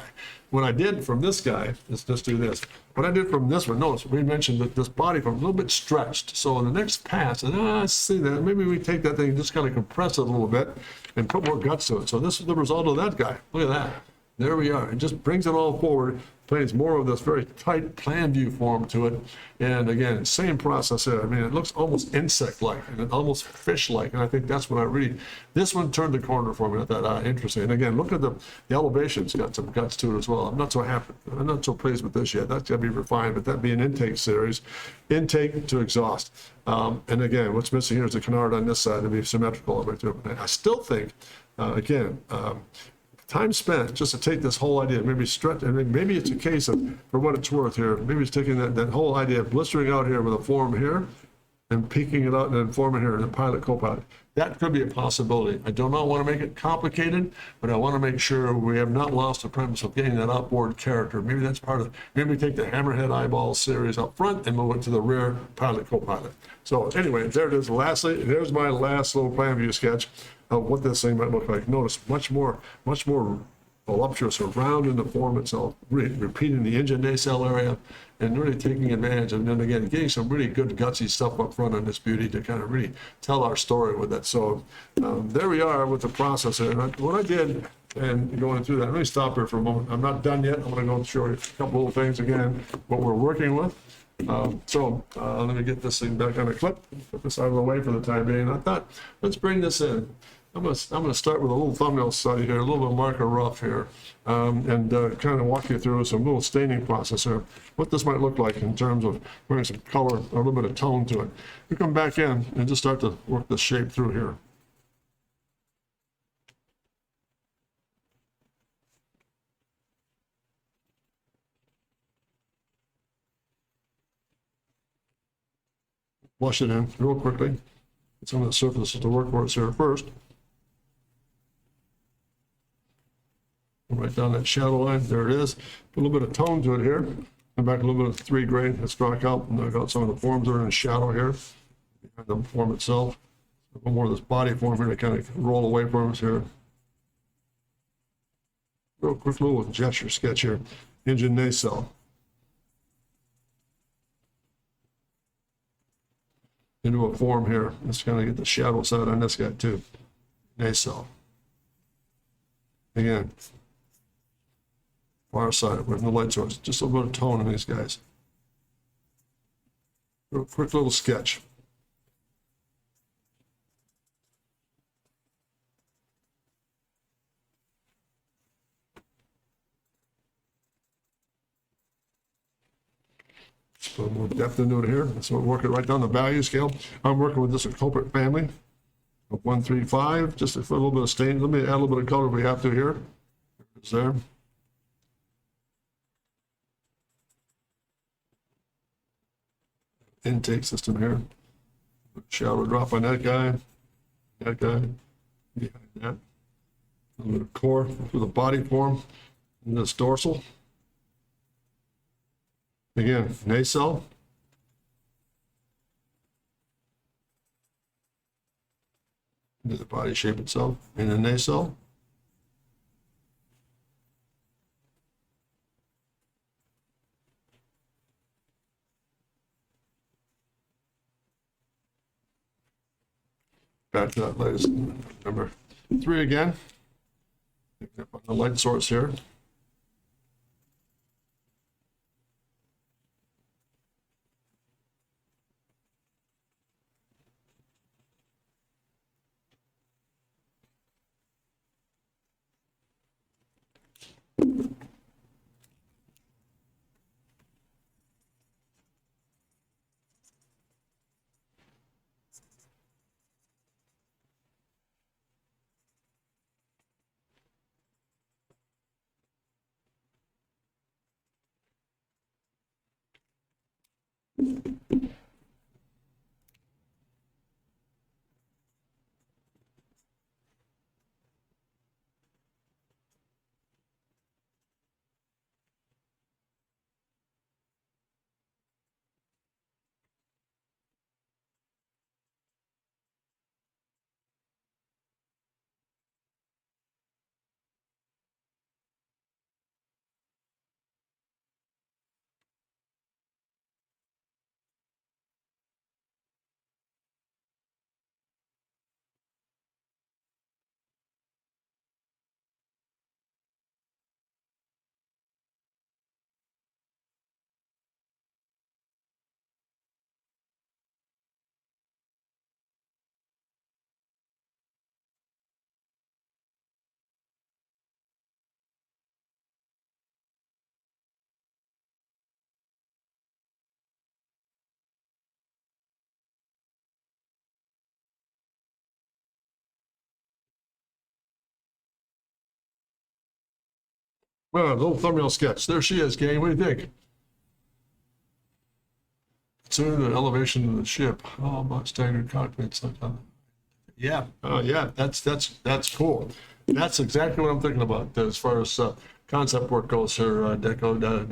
What I did from this guy, let's just do this. What I did from this one, notice we mentioned that this body from a little bit stretched. So in the next pass, and I see that, maybe we take that thing and just kind of compress it a little bit and put more guts to it. So this is the result of that guy. Look at that. There we are. It just brings it all forward, plays more of this very tight plan view form to it. And again, same process there. I mean, it looks almost insect-like and almost fish-like. And I think that's what I really, this one turned the corner for me. I thought, interesting. And again, look at the elevation's got some guts to it as well. I'm not so happy. I'm not so pleased with this yet. That's got to be refined, but that'd be an intake series. Intake to exhaust. And again, what's missing here is the canard on this side to be symmetrical. I still think, again, time spent just to take this whole idea, maybe stretch, and maybe it's a case of, for what it's worth here, maybe it's taking that whole idea of blistering out here with a form here and peeking it out and then forming here in the pilot, co-pilot. That could be a possibility. I do not want to make it complicated, but I want to make sure we have not lost the premise of getting that outboard character. Maybe that's part of it. Maybe we take the hammerhead eyeball series up front and move it to the rear pilot, co-pilot. So anyway, there it is. Lastly, there's my last little plan view sketch of what this thing might look like. Notice much more voluptuous or round in the form itself, repeating the engine nacelle area and really taking advantage. And then again, getting some really good gutsy stuff up front on this beauty to kind of really tell our story with it. So there we are with the process. And what I did, and going through that, let me stop here for a moment. I'm not done yet. I'm going to go show you a couple little things again, what we're working with. Let me get this thing back on a clip, put this out of the way for the time being. I thought, let's bring this in. I'm going to start with a little thumbnail study here, a little bit of marker rough here, and kind of walk you through some little staining process here, what this might look like in terms of bringing some color, a little bit of tone to it. We come back in and just start to work the shape through here. Flush it in real quickly. Get some of the surfaces to work for us here first. Right down that shadow line, there it is. Put a little bit of tone to it here. Come back a little bit of 3 grain. Let's knock out some of the forms that are in the shadow here. Behind the form itself. A little more of this body form here to kind of roll away from us here. Real quick little gesture sketch here. Engine nacelle. Into a form here. Let's kind of get the shadow side on this guy too. Nacelle. Again. Far side with the light source. Just a little bit of tone in these guys. A quick little sketch. Just put more depth into it here. So we're working right down the value scale. I'm working with this culprit family of 135. Just a little bit of stain. Let me add a little bit of color if we have to here. It's there. Intake system here. Shadow drop on that guy, behind that. A little bit of core through the body form, and this dorsal. Again, nacelle. Into the body shape itself, and the nacelle. Back to that latest number 3 again. Picking up on the light source here. Well, a little thumbnail sketch. There she is, gang. What do you think? Considering the elevation of the ship, how about staggered cockpits? Yeah, yeah, that's cool. That's exactly what I'm thinking about as far as concept work goes here, Dakota.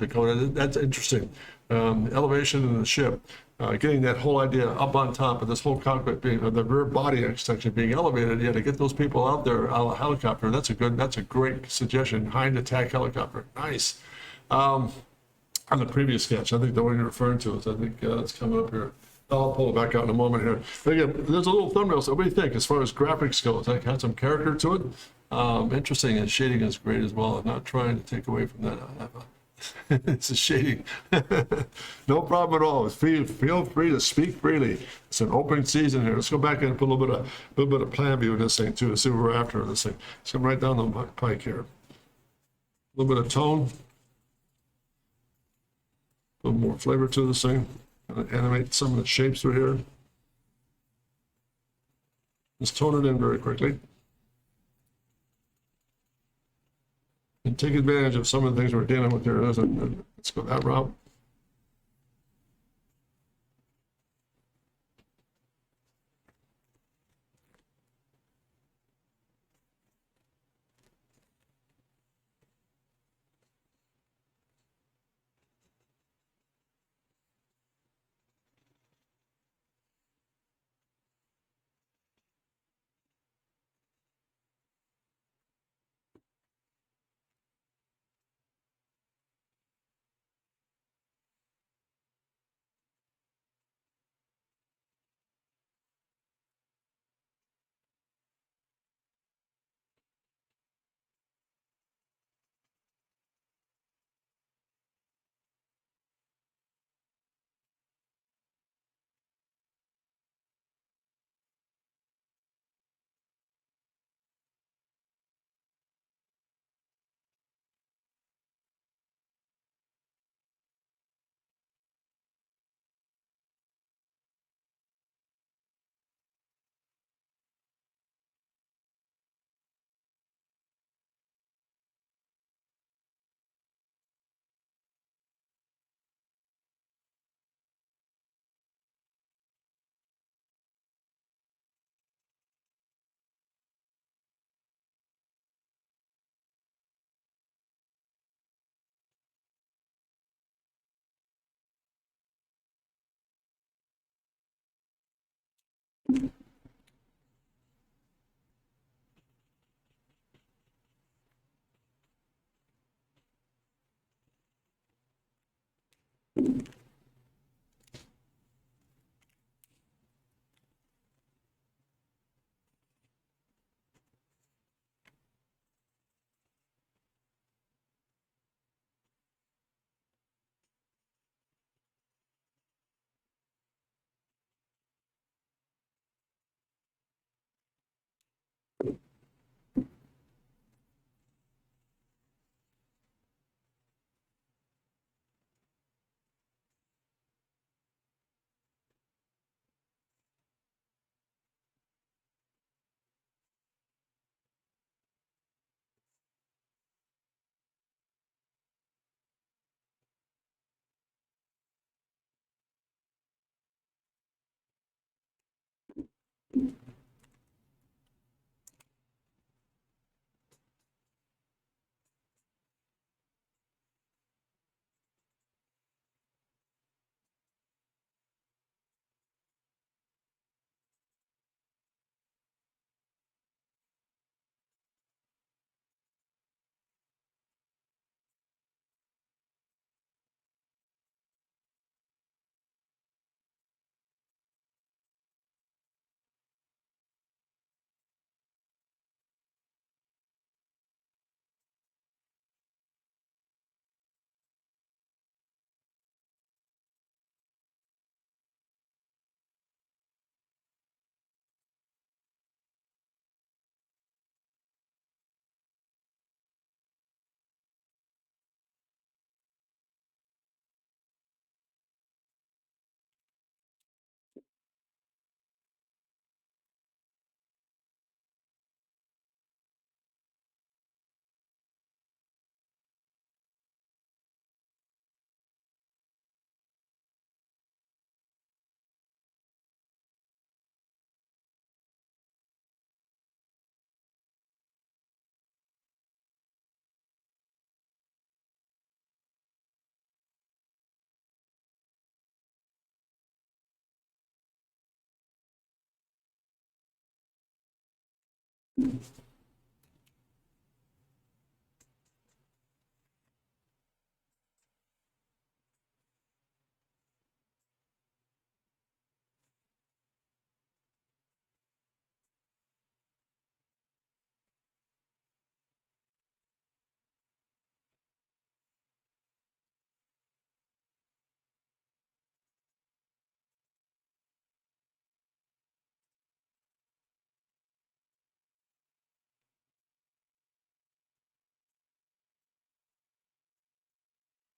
That's interesting. Elevation of the ship, getting that whole idea up on top of this whole cockpit being the rear body section being elevated. Yeah, to get those people out there on a helicopter. That's a great suggestion. Hind attack helicopter. Nice. On the previous sketch, I think the one you're referring to is, I think it's coming up here. I'll pull it back out in a moment here. But again, there's a little thumbnail. So what do you think as far as graphics goes? That had some character to it. Interesting, and shading is great as well. I'm not trying to take away from that. It's a shading. No problem at all. Feel free to speak freely. It's an open season here. Let's go back and put a little bit of plan view of this thing too to see what we're after this thing. Let's come right down the pike here. A little bit of tone. A little more flavor to this thing. Animate some of the shapes through here. Just tone it in very quickly. And take advantage of some of the things we're dealing with here. Let's go that route.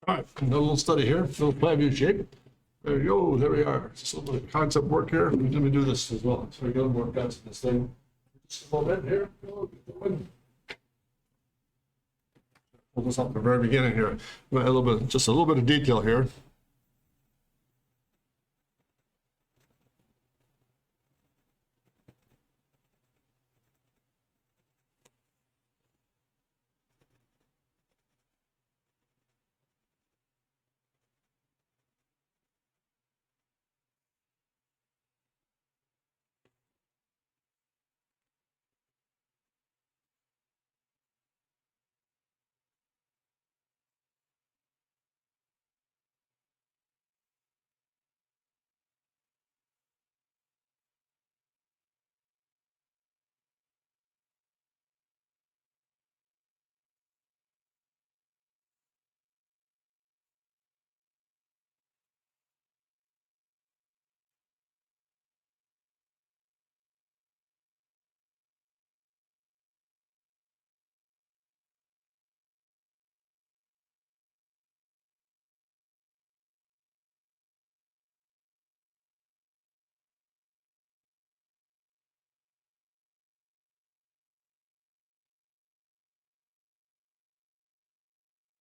All right, another little study here, little plan view shape. There you go, there we are. Just a little bit of concept work here. Let me do this as well. So we got more guts in this thing. Just a moment here. Pull this up at the very beginning here. A little bit, just a little bit of detail here.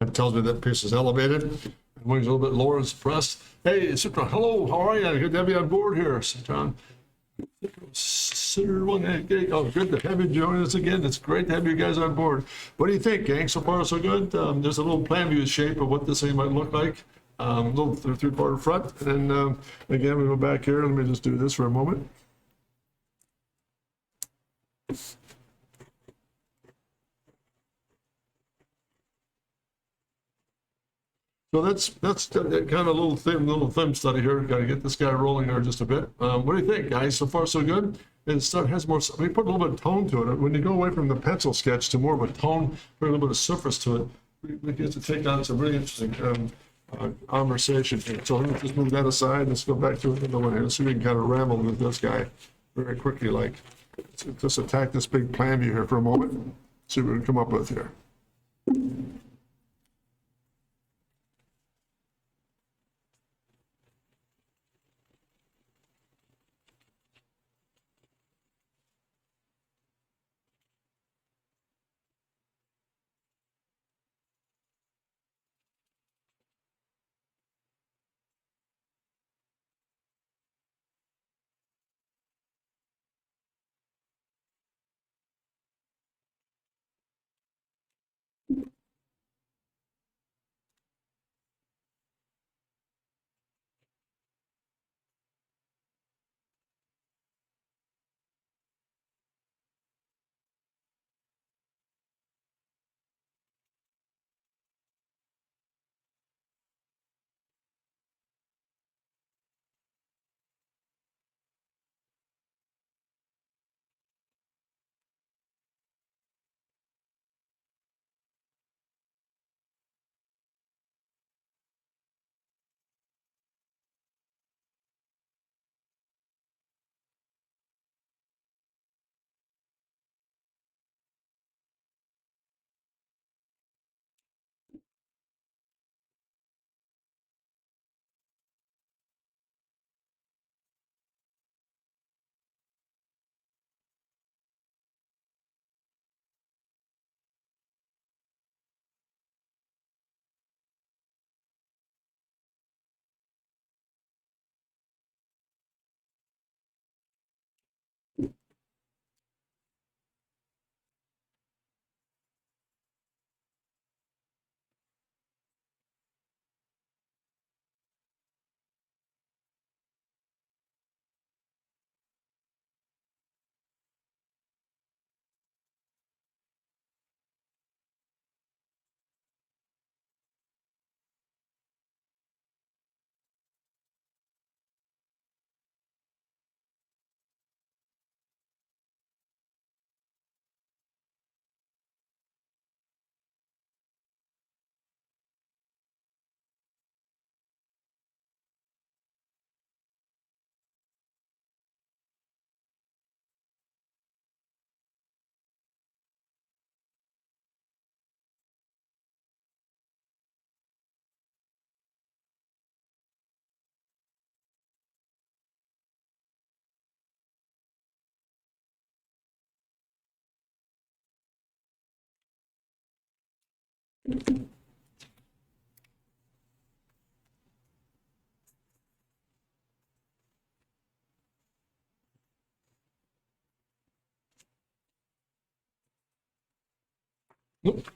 It tells me that piece is elevated, and wings a little bit lower and suppressed. Hey, Citron, hello, how are you? Good to have you on board here, Citron. Oh, good to have you join us again. It's great to have you guys on board. What do you think, gang? So far, so good. There's a little plan view shape of what this thing might look like. Little three-quarter front, and then again, we go back here. Let me just do this for a moment. So that's kind of a little thumb study here. Got to get this guy rolling here just a bit. What do you think, guys? So far, so good. It has more. We put a little bit of tone to it. When you go away from the pencil sketch to more of a tone, put a little bit of surface to it, we get to take on some really interesting conversation here. So let's just move that aside. Let's go back to another one here. Let's see if we can kind of ramble with this guy very quickly. Like, let's just attack this big plan view here for a moment. See what we can come up with here. Nope.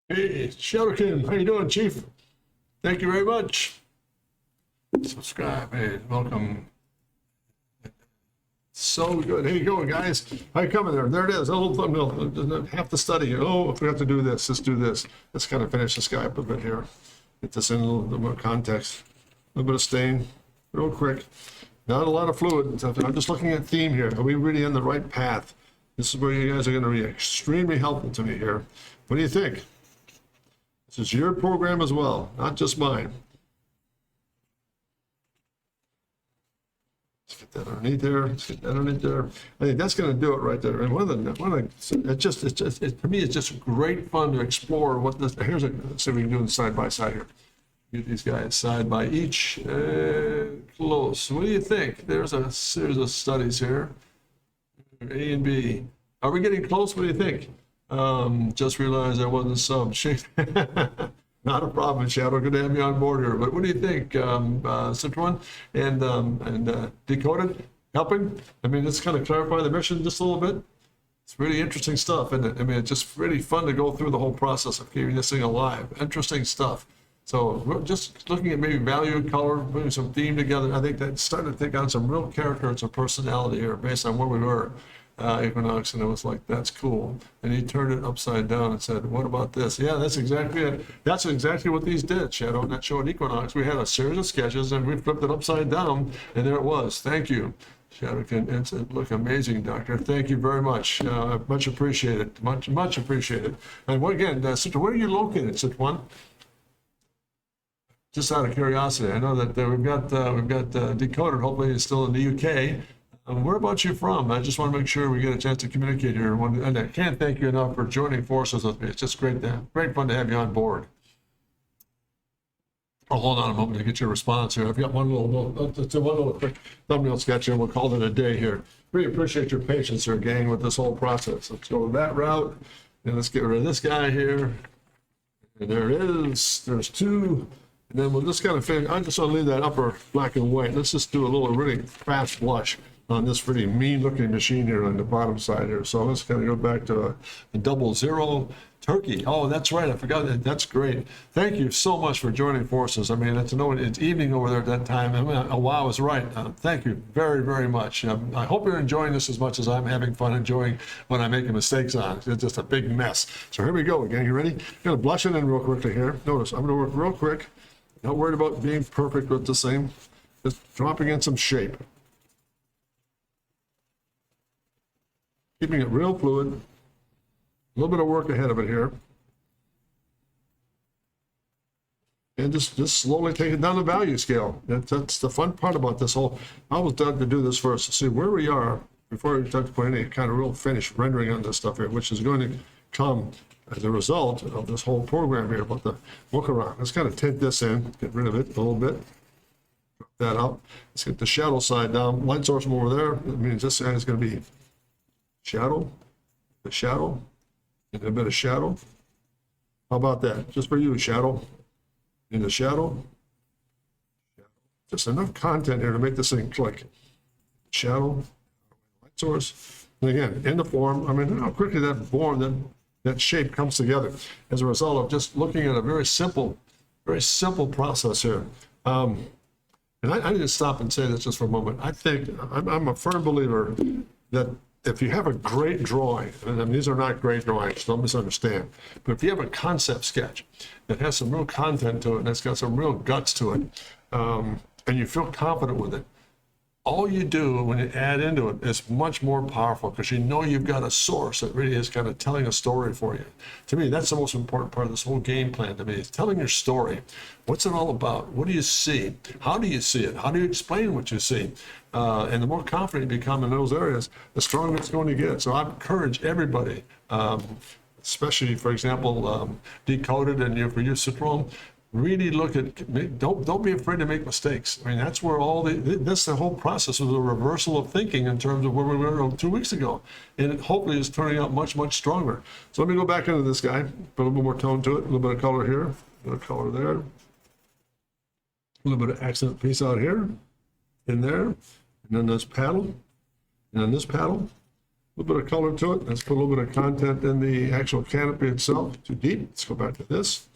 Hey, Shadowkin, how you doing, Chief? Thank you very much. Subscribe. Hey, welcome. So good. Here you go, guys. How you coming there? There it is. A little thumbnail. Half the study. Oh, if we have to do this, let's do this. Let's kind of finish this guy up a bit here. Get this in a little more context. A little bit of stain, real quick. Not a lot of fluid and stuff. I'm just looking at theme here. Are we really on the right path? This is where you guys are going to be extremely helpful to me here. What do you think? This is your program as well, not just mine. Let's get that underneath there. Let's get that underneath there. I think that's going to do it right there. And for me, it's just great fun to explore what this. Here's let's see if we can do it side by side here. Get these guys side by each. Close. What do you think? There's a series of studies here. A and B. Are we getting close? What do you think? Just realized I wasn't subbed. Not a problem, Shadow. Good to have you on board here. But what do you think, Citron and Decoded? Helping? I mean, let's kind of clarify the mission just a little bit. It's really interesting stuff, isn't it? I mean, it's just really fun to go through the whole process of keeping this thing alive. Interesting stuff. So we're just looking at maybe value, color, putting some theme together. I think that's starting to take on some real character and some personality here based on where we were. Equinox, and it was like, that's cool. And he turned it upside down and said, what about this? Yeah, that's exactly it. That's exactly what these did, Shadow, and that showed Equinox. We had a series of sketches and we flipped it upside down, and there it was. Thank you. Shadow can look amazing, Doctor. Thank you very much. Much appreciated. Much appreciated. And again, Sister, where are you located, Sister One? Just out of curiosity, I know that we've got Decoded. Hopefully, it's still in the UK. Where about you from? I just want to make sure we get a chance to communicate here. And I can't thank you enough for joining forces with me. It's just great fun to have you on board. Oh, hold on a moment to get your response here. I've got one little quick thumbnail sketch here. We'll call it a day here. Really appreciate your patience here, gang, with this whole process. Let's go that route, and let's get rid of this guy here. And there it is. There's two. And then we'll just kind of finish. I just want to leave that upper black and white. Let's just do a little really fast blush on this pretty mean looking machine here on the bottom side here. So let's kind of go back to a 00 turkey. Oh, that's right. I forgot that. That's great. Thank you so much for joining forces. I mean, to know it's evening over there at that time. I mean, oh, wow, I was right. Thank you very, very much. I hope you're enjoying this as much as I'm having fun enjoying when I'm making mistakes on it. It's just a big mess. So here we go again. You ready? I'm going to blush it in real quickly here. Notice I'm going to work real quick. Not worried about being perfect with the same. Just dropping in some shape. Keeping it real fluid. A little bit of work ahead of it here. And just slowly take it down the value scale. That's the fun part about this whole. I was done to do this first to see where we are before we start to put any kind of real finished rendering on this stuff here, which is going to come as a result of this whole program here about the Mokarron. Let's kind of tint this in, get rid of it a little bit. Drop that out. Let's get the shadow side down. Light source from over there. That means this side is going to be shadow, the shadow, and a bit of shadow. How about that? Just for you, shadow, and the shadow. Just enough content here to make this thing click. Shadow, light source, and again, in the form. I mean, how quickly that form, that shape comes together as a result of just looking at a very simple process here. And I need to stop and say this just for a moment. I think I'm a firm believer that if you have a great drawing, and I mean, these are not great drawings, don't misunderstand, but if you have a concept sketch that has some real content to it and it's got some real guts to it, and you feel confident with it, all you do when you add into it is much more powerful because you know you've got a source that really is kind of telling a story for you. To me, that's the most important part of this whole game plan to me, is telling your story. What's it all about? What do you see? How do you see it? How do you explain what you see? And the more confident you become in those areas, the stronger it's going to get. So I encourage everybody, especially, for example, Decoded and for you, Citron, really look at, don't be afraid to make mistakes. I mean, that's where the whole process was a reversal of thinking in terms of where we were 2 weeks ago. And it hopefully is turning out much, much stronger. So let me go back into this guy, put a little bit more tone to it, a little bit of color here, a little color there, a little bit of accent piece out here, in there, and then this paddle, and then this paddle, a little bit of color to it. Let's put a little bit of content in the actual canopy itself. Too deep. Let's go back to this.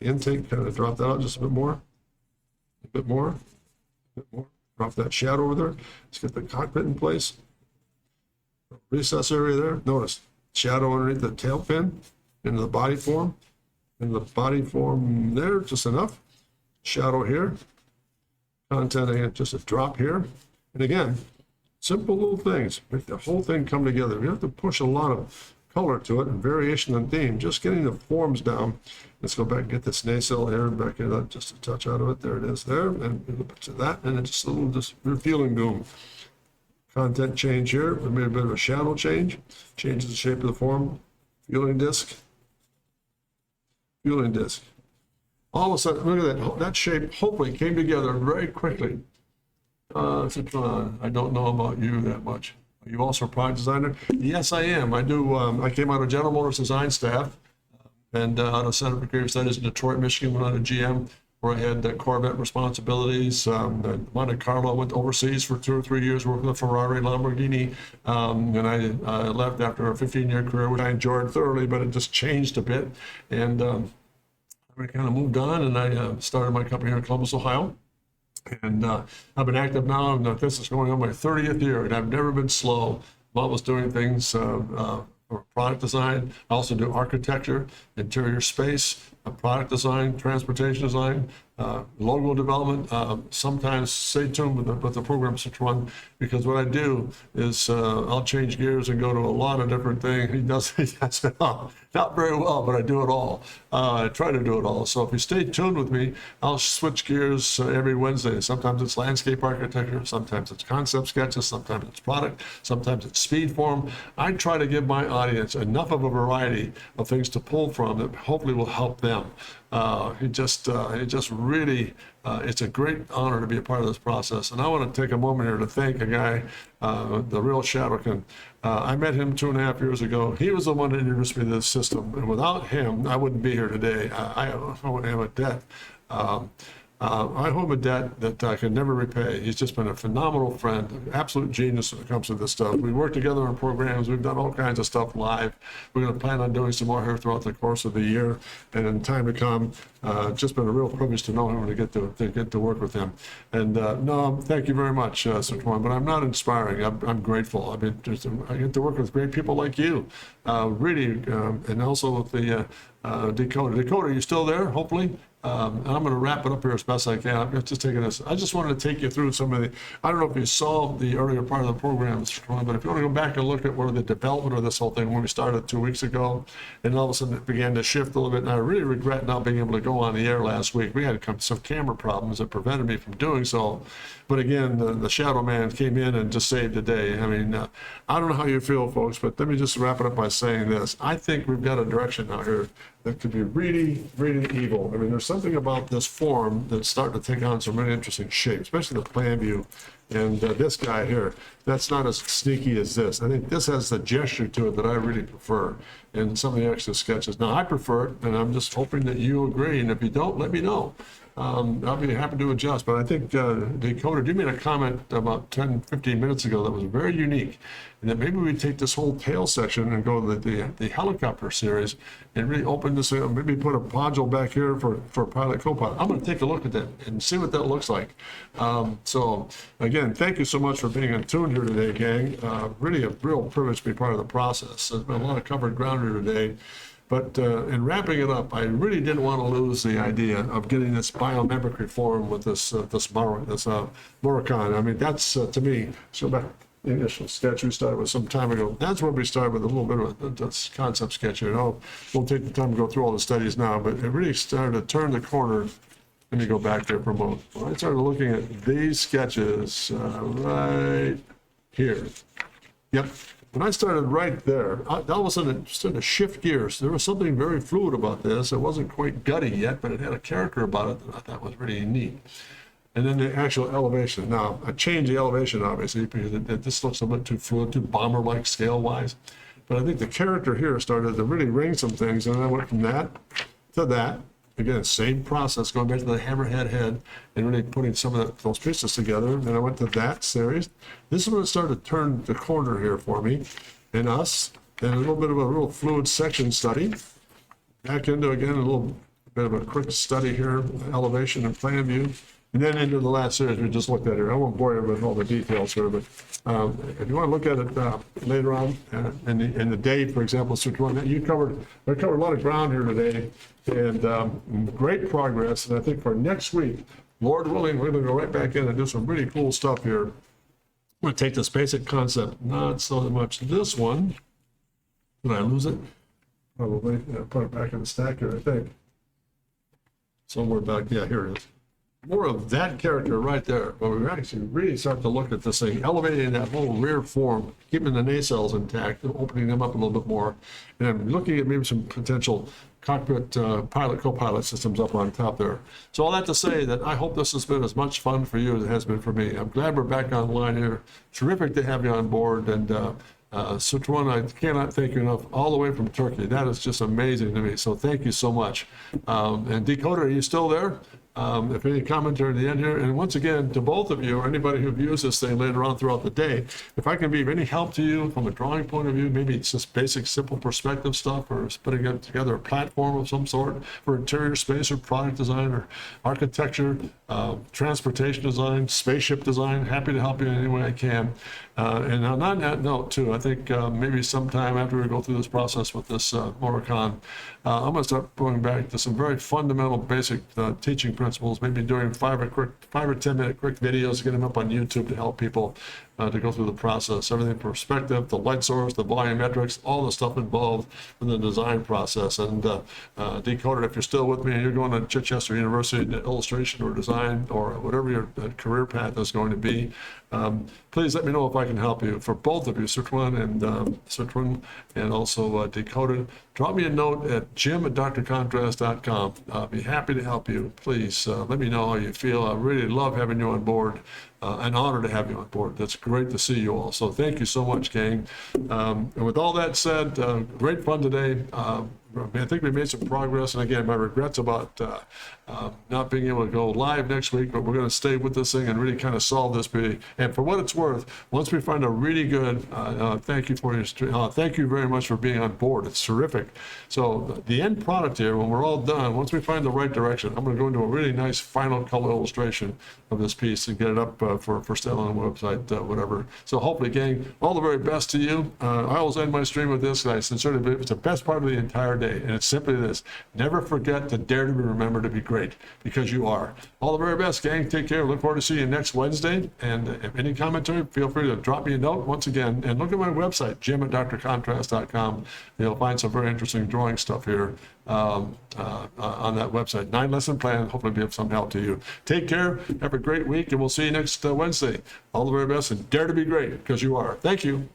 Intake, kind of drop that out just a bit more, a bit more, a bit more. Drop that shadow over there. Let's get the cockpit in place. Recess area there. Notice shadow underneath the tail fin into the body form. Into the body form there, just enough. Shadow here. Content again, just a drop here. And again, simple little things. Make the whole thing come together. You have to push a lot of color to it and variation in theme. Just getting the forms down. Let's go back and get this nacelle here back in that, just a touch out of it. There it is there. And we'll put to that. And then just a little just revealing boom. Content change here. We made a bit of a shadow change. Changes the shape of the form. Fueling disc. Fueling disc. All of a sudden, look at that. That shape hopefully came together very quickly. Citron, I don't know about you that much. Are you also a product designer? Yes, I am. I do. I came out of General Motors design staff and out of Center for Creative Studies in Detroit, Michigan, went out of GM, where I had Corvette responsibilities. Monte Carlo, went overseas for 2 or 3 years working with Ferrari, Lamborghini. And I left after a 15-year career, which I enjoyed thoroughly, but it just changed a bit. And I kind of moved on, and I started my company here in Columbus, Ohio. And I've been active now, and this is going on my 30th year, and I've never been slow. I'm always doing things for product design. I also do architecture, interior space, product design, transportation design, logo development. Sometimes stay tuned with the programs to run, because what I do is I'll change gears and go to a lot of different things. He does it all. Not very well, but I do it all. I try to do it all. So if you stay tuned with me, I'll switch gears every Wednesday. Sometimes it's landscape architecture, sometimes it's concept sketches, sometimes it's product, sometimes it's speed form. I try to give my audience enough of a variety of things to pull from that hopefully will help them. It just really, it's a great honor to be a part of this process. And I want to take a moment here to thank a guy, the real Shadowkin. I met him 2.5 years ago. He was the one that introduced me to this system. And without him, I wouldn't be here today. I would have a debt. I owe him a debt that I can never repay. He's just been a phenomenal friend, an absolute genius when it comes to this stuff. We work together on programs. We've done all kinds of stuff live. We're going to plan on doing some more here throughout the course of the year and in time to come. Just been a real privilege to know him and to get to work with him. And no, thank you very much, Sir Twan, but I'm not inspiring. I'm grateful. I mean, I get to work with great people like you, really, and also with the Dakota. Dakota, are you still there? Hopefully. And I'm going to wrap it up here as best I can. I'm just taking this. I just wanted to take you through some of the, I don't know if you saw the earlier part of the program, Mr. Twan, but if you want to go back and look at where the development of this whole thing, when we started 2 weeks ago, and all of a sudden it began to shift a little bit, and I really regret not being able to go on the air last week. We had some camera problems that prevented me from doing so. But again, the Shadow Man came in and just saved the day. I mean, I don't know how you feel, folks, but let me just wrap it up by saying this. I think we've got a direction out here that could be really, really evil. I mean, there's something about this form that's starting to take on some really interesting shape, especially the plan view. And this guy here, that's not as sneaky as this. I think this has the gesture to it that I really prefer in some of the extra sketches. Now, I prefer it, and I'm just hoping that you agree. And if you don't, let me know. I'll be happy to adjust. But I think Dakota, you made a comment about 10, 15 minutes ago that was very unique. And that maybe we take this whole tail section and go to the helicopter series and really open this, maybe put a module back here for pilot, co-pilot. I'm going to take a look at that and see what that looks like. So again, thank you so much for being in tune here today, gang. Really a real privilege to be part of the process. There's been a lot of covered ground here today. But in wrapping it up, I really didn't want to lose the idea of getting this biomimicry form with this Mokarron. I mean, that's to me, so back the initial sketch we started with some time ago. That's where we started with a little bit of this concept sketch here. We'll take the time to go through all the studies now, but it really started to turn the corner. Let me go back there for a moment. When I started looking at these sketches right here. Yep. When I started right there, all of a sudden it started to shift gears. There was something very fluid about this. It wasn't quite gutty yet, but it had a character about it that I thought was really neat. And then the actual elevation. Now, I changed the elevation, obviously, because this looks a bit too fluid, too bomber-like scale-wise. But I think the character here started to really ring some things, and I went from that to that. Again, same process, going back to the hammerhead head and really putting some of those pieces together. And then I went to that series. This is when it started to turn the corner here for me and us. And a little bit of a real fluid section study. Back into, again, a little bit of a quick study here, elevation and plan view. And then into the last series we just looked at here. I won't bore you with all the details here, but if you want to look at it later on in the day, for example, we covered a lot of ground here today, and great progress. And I think for next week, Lord willing, we're going to go right back in and do some really cool stuff here. I'm going to take this basic concept, not so much this one. Did I lose it? Probably. Put it back in the stack here, I think. Somewhere back, yeah, here it is. More of that character right there, but we actually really start to look at this thing, elevating that whole rear form, keeping the nacelles intact, and opening them up a little bit more, and I'm looking at maybe some potential cockpit pilot, co-pilot systems up on top there. So all that to say that I hope this has been as much fun for you as it has been for me. I'm glad we're back online here. Terrific to have you on board, and Sir Twan, I cannot thank you enough, all the way from Turkey. That is just amazing to me, so thank you so much. And Dakota, are you still there? If any commentary at the end here, and once again, to both of you or anybody who views this thing later on throughout the day, if I can be of any help to you from a drawing point of view, maybe it's just basic, simple perspective stuff, or putting together a platform of some sort for interior space or product design or architecture, transportation design, spaceship design, happy to help you in any way I can. And on that note, too, I think maybe sometime after we go through this process with this Mokarron, I'm going to start going back to some very fundamental, basic teaching principles, maybe doing 5 or 10 minute quick videos, get them up on YouTube to help people to go through the process. Everything from perspective, the light source, the volumetrics, all the stuff involved in the design process. And Decoded, if you're still with me and you're going to Chichester University in illustration or design or whatever your career path is going to be, please let me know if I can help you. For both of you, Citroen and also Decoded, drop me a note at jim@drcontrast.com. I'll be happy to help you. Please let me know how you feel. I really love having you on board. An honor to have you on board. That's great to see you all. So thank you so much, gang. And with all that said, great fun today. I think we made some progress. And again, my regrets about not being able to go live next week, but we're going to stay with this thing and really kind of solve this. And for what it's worth, once we find a really good, thank you very much for being on board. It's terrific. So the end product here, when we're all done, once we find the right direction, I'm going to go into a really nice final color illustration of this piece and get it up for sale on the website, whatever. So hopefully, gang, all the very best to you. I always end my stream with this. I sincerely believe it's the best part of the entire day. And it's simply this: never forget to dare to be remembered to be great, because you are. All the very best, gang. Take care. Look forward to seeing you next Wednesday. And if any commentary, feel free to drop me a note once again. And look at my website, jim@drcontrast.com. You'll find some very interesting drawing stuff here on that website. 9-lesson plan. Hopefully be of some help to you. Take care. Have a great week, and we'll see you next Wednesday. All the very best, and dare to be great, because you are. Thank you.